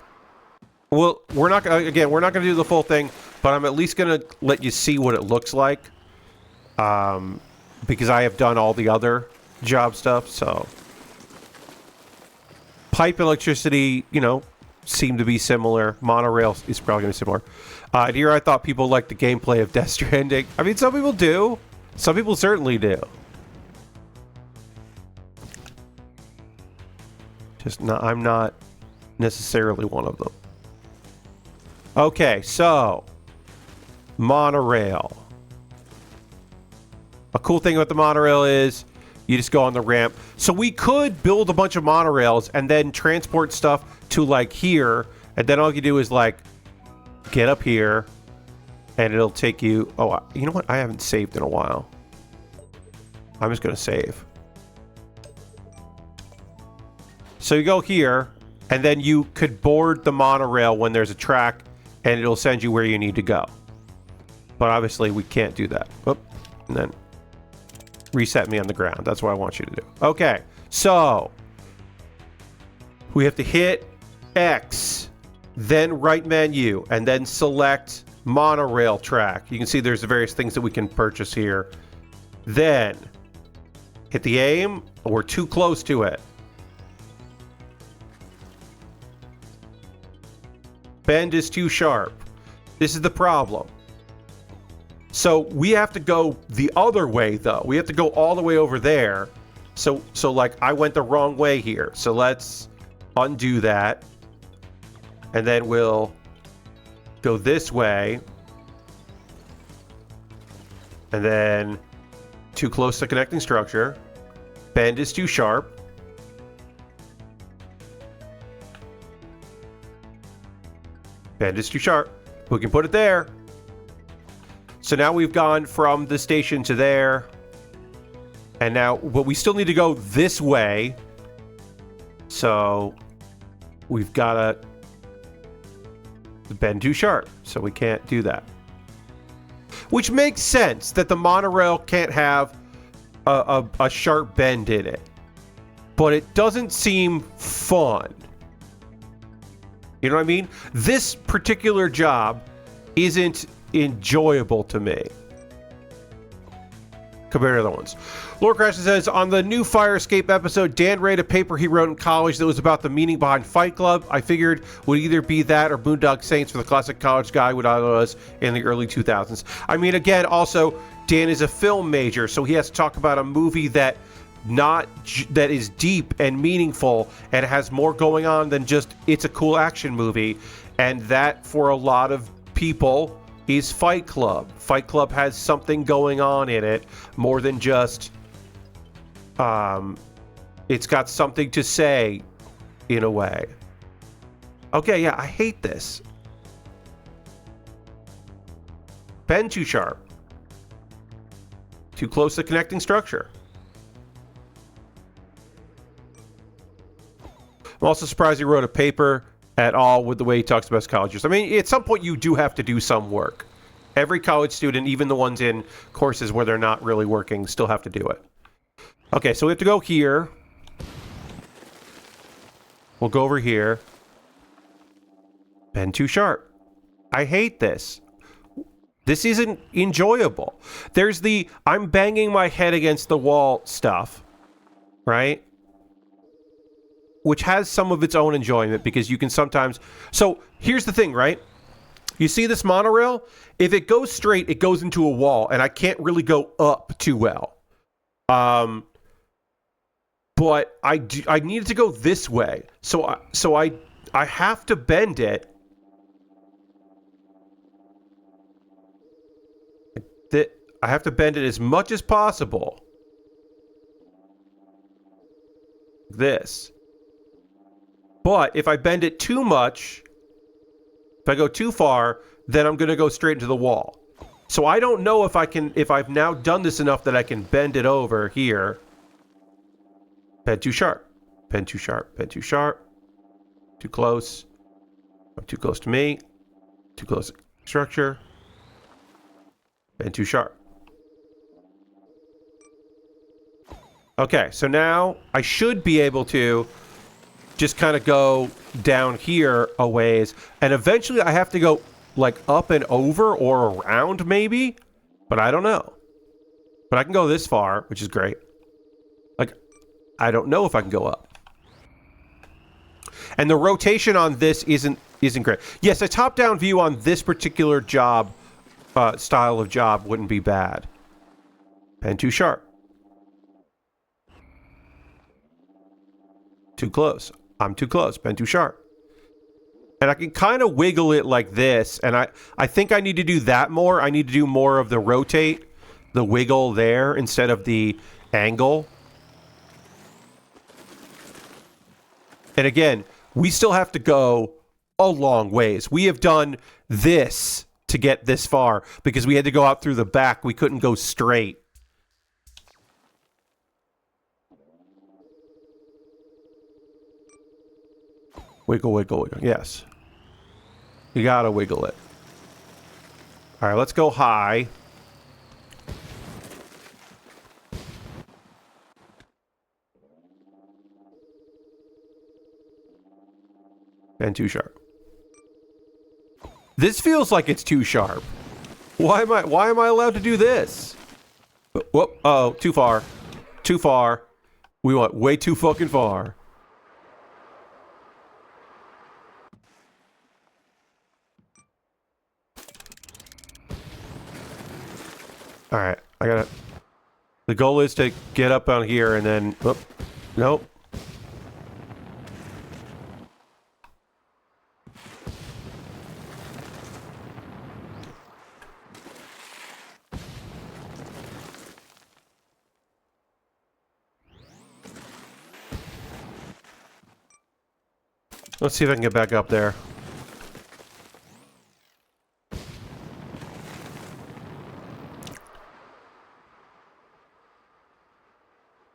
Well, we're not going to do the full thing, but I'm at least going to let you see what it looks like. Because I have done all the other job stuff, so... Pipe electricity, you know, seem to be similar. Monorail is probably going to be similar. Here I thought people liked the gameplay of Death Stranding. I mean, some people do. Some people certainly do. Just not, I'm not necessarily one of them. Okay, so monorail. A cool thing about the monorail is you just go on the ramp. So we could build a bunch of monorails and then transport stuff to like here, and then all you do is like get up here and it'll take you... Oh, you know what? I haven't saved in a while. I'm just going to save. So you go here, and then you could board the monorail when there's a track, and it'll send you where you need to go. But obviously, we can't do that. Oop, and then reset me on the ground. That's what I want you to do. Okay, so we have to hit X, then right menu, and then select monorail track. You can see there's the various things that we can purchase here. Then hit the aim. We're too close to it. Bend is too sharp. This is the problem. So we have to go the other way, though. We have to go all the way over there. So like I went the wrong way here. So let's undo that. And then we'll go this way. And then too close to connecting structure. Bend is too sharp. Bend is too sharp. We can put it there. So now we've gone from the station to there. And now, but we still need to go this way. So we've got to bend too sharp. So we can't do that. Which makes sense that the monorail can't have a sharp bend in it. But it doesn't seem fun. You know what I mean? This particular job isn't enjoyable to me compared to other ones. Lord Crasher says, on the new Fire Escape episode, Dan read a paper he wrote in college that was about the meaning behind Fight Club. I figured would either be that or Boondock Saints for the classic college guy what I was in the early 2000s. I mean, again, also, Dan is a film major, so he has to talk about a movie that is deep and meaningful and has more going on than just it's a cool action movie. And that, for a lot of people, is Fight Club. Fight Club has something going on in it more than just it's got something to say in a way. Okay, yeah, I hate this. Bend too sharp. Too close to connecting structure. I'm also surprised he wrote a paper at all with the way he talks about his colleges. I mean, at some point you do have to do some work. Every college student, even the ones in courses where they're not really working, still have to do it. Okay, so we have to go here. We'll go over here. Bend too sharp. I hate this. This isn't enjoyable. There's the I'm banging my head against the wall stuff, right? Which has some of its own enjoyment because you can sometimes... So here's the thing, right? You see this monorail? If it goes straight, it goes into a wall, and I can't really go up too well. But I needed to go this way, so I have to bend it. I have to bend it as much as possible. This. But if I bend it too much, if I go too far, then I'm going to go straight into the wall. So I don't know if I've now done this enough that I can bend it over here. Bend too sharp. Bend too sharp. Bend too sharp. Too close. Too close to me. Too close to structure. Bend too sharp. Okay, so now I should be able to just kind of go down here a ways, and eventually I have to go like up and over or around maybe, but I don't know. But I can go this far, which is great. Like, I don't know if I can go up. And the rotation on this isn't great. Yes, a top-down view on this particular job, style of job wouldn't be bad. Bend too sharp. Too close. I'm too close. Bend too sharp. And I can kind of wiggle it like this. And I think I need to do that more. I need to do more of the rotate, the wiggle there instead of the angle. And again, we still have to go a long ways. We have done this to get this far because we had to go out through the back. We couldn't go straight. Wiggle, wiggle, wiggle. Yes. You gotta wiggle it. All right, let's go high. And too sharp. This feels like it's too sharp. Why am I allowed to do this? Whoop, oh, too far. Too far. We went way too fucking far. All right, I gotta... The goal is to get up on here and then... Oh, nope. Let's see if I can get back up there.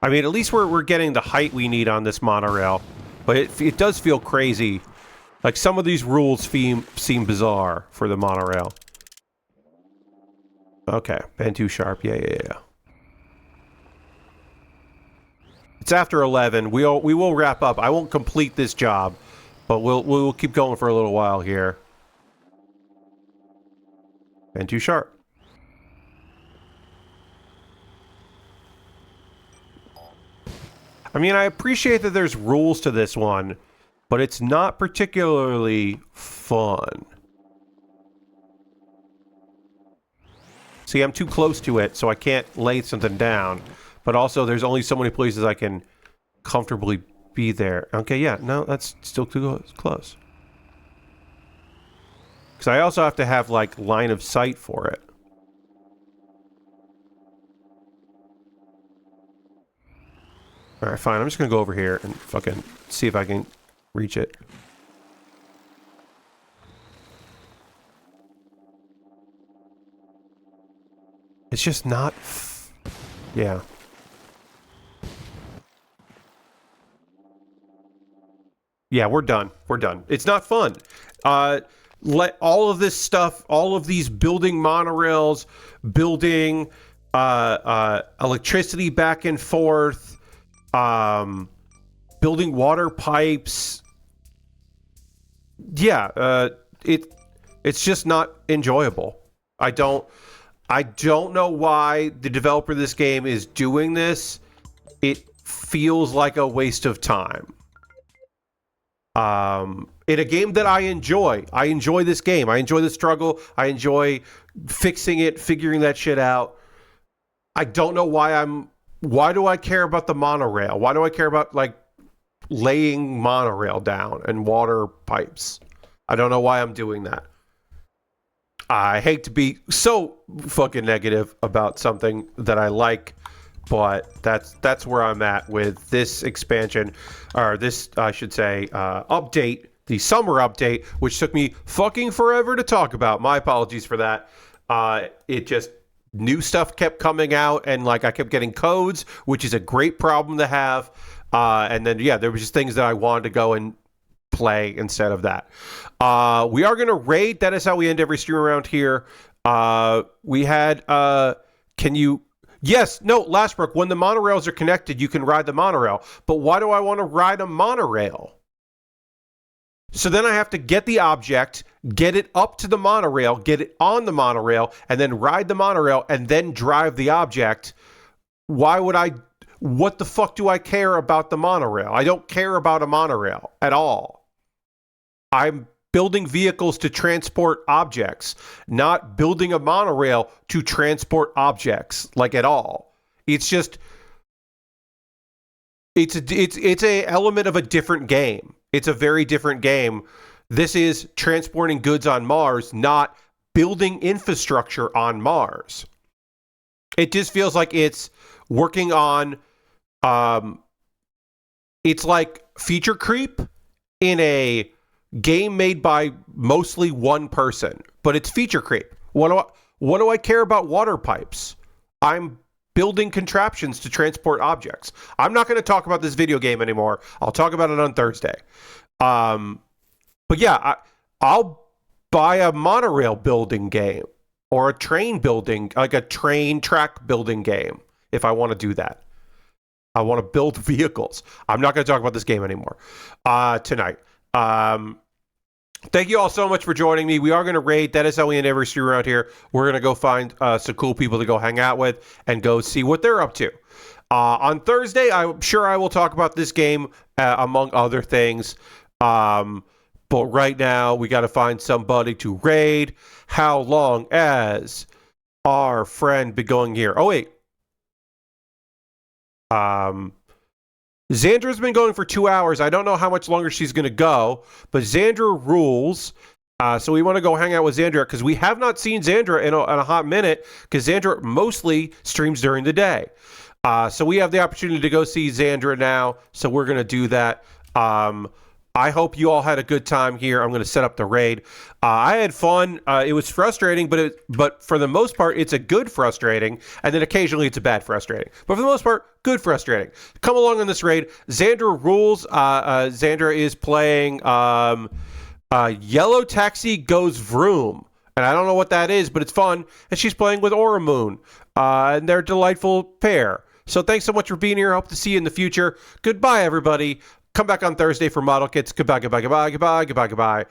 I mean, at least we're getting the height we need on this monorail. But it does feel crazy. Like, some of these rules seem bizarre for the monorail. Okay, bend too sharp. Yeah. It's after 11. We will wrap up. I won't complete this job, but we'll keep going for a little while here. Bend too sharp. I mean, I appreciate that there's rules to this one, but it's not particularly fun. See, I'm too close to it, so I can't lay something down. But also, there's only so many places I can comfortably be there. Okay, yeah, no, that's still too close. Because I also have to have, like, line of sight for it. Alright, fine. I'm just gonna go over here and fucking see if I can reach it. It's just not... yeah. Yeah, we're done. We're done. It's not fun. Let all of this stuff, all of these building monorails, building electricity back and forth, building water pipes. Yeah, it's just not enjoyable. I don't know why the developer of this game is doing this. It feels like a waste of time. In a game that I enjoy this game. I enjoy the struggle. I enjoy fixing it, figuring that shit out. I don't know why do I care about the monorail? Why do I care about, like, laying monorail down and water pipes? I don't know why I'm doing that. I hate to be so fucking negative about something that I like, but that's where I'm at with this expansion, or this, I should say, update, the summer update, which took me fucking forever to talk about. My apologies for that. It just, new stuff kept coming out, and, like, I kept getting codes, which is a great problem to have. And then, yeah, there was just things that I wanted to go and play instead of that. We are going to raid. That is how we end every stream around here. We had, yes, no, Lastbrook, when the monorails are connected, you can ride the monorail. But why do I want to ride a monorail? So then I have to get the object, get it up to the monorail, get it on the monorail, and then ride the monorail, and then drive the object. What the fuck do I care about the monorail? I don't care about a monorail at all. I'm building vehicles to transport objects, not building a monorail to transport objects, like, at all. It's just, it's a element of a different game. It's a very different game. This is transporting goods on Mars, not building infrastructure on Mars. It just feels like it's working on, it's like feature creep in a game made by mostly one person, but it's feature creep. What do I care about water pipes? I'm building contraptions to transport objects. I'm not going to talk about this video game anymore. I'll talk about it on Thursday. But yeah, I'll buy a monorail building game or a train building, like a train track building game, if I want to do that. I want to build vehicles. I'm not going to talk about this game anymore tonight. Thank you all so much for joining me. We are going to raid. That is how we end every stream around here. We're going to go find some cool people to go hang out with and go see what they're up to. On Thursday, I'm sure I will talk about this game among other things. But right now, we got to find somebody to raid. How long has our friend been going here? Oh, wait. Xandra's been going for 2 hours. I don't know how much longer she's going to go, but Xandra rules. So we want to go hang out with Xandra because we have not seen Xandra in a hot minute because Xandra mostly streams during the day. So we have the opportunity to go see Xandra now. So we're going to do that. I hope you all had a good time here. I'm going to set up the raid. I had fun. It was frustrating, but for the most part, it's a good frustrating. And then occasionally it's a bad frustrating. But for the most part, good frustrating. Come along on this raid. Xandra rules. Xandra is playing Yellow Taxi Goes Vroom. And I don't know what that is, but it's fun. And she's playing with Oramoon. And they're a delightful pair. So thanks so much for being here. I hope to see you in the future. Goodbye, everybody. Come back on Thursday for Model Kits. Goodbye, goodbye, goodbye, goodbye, goodbye, goodbye.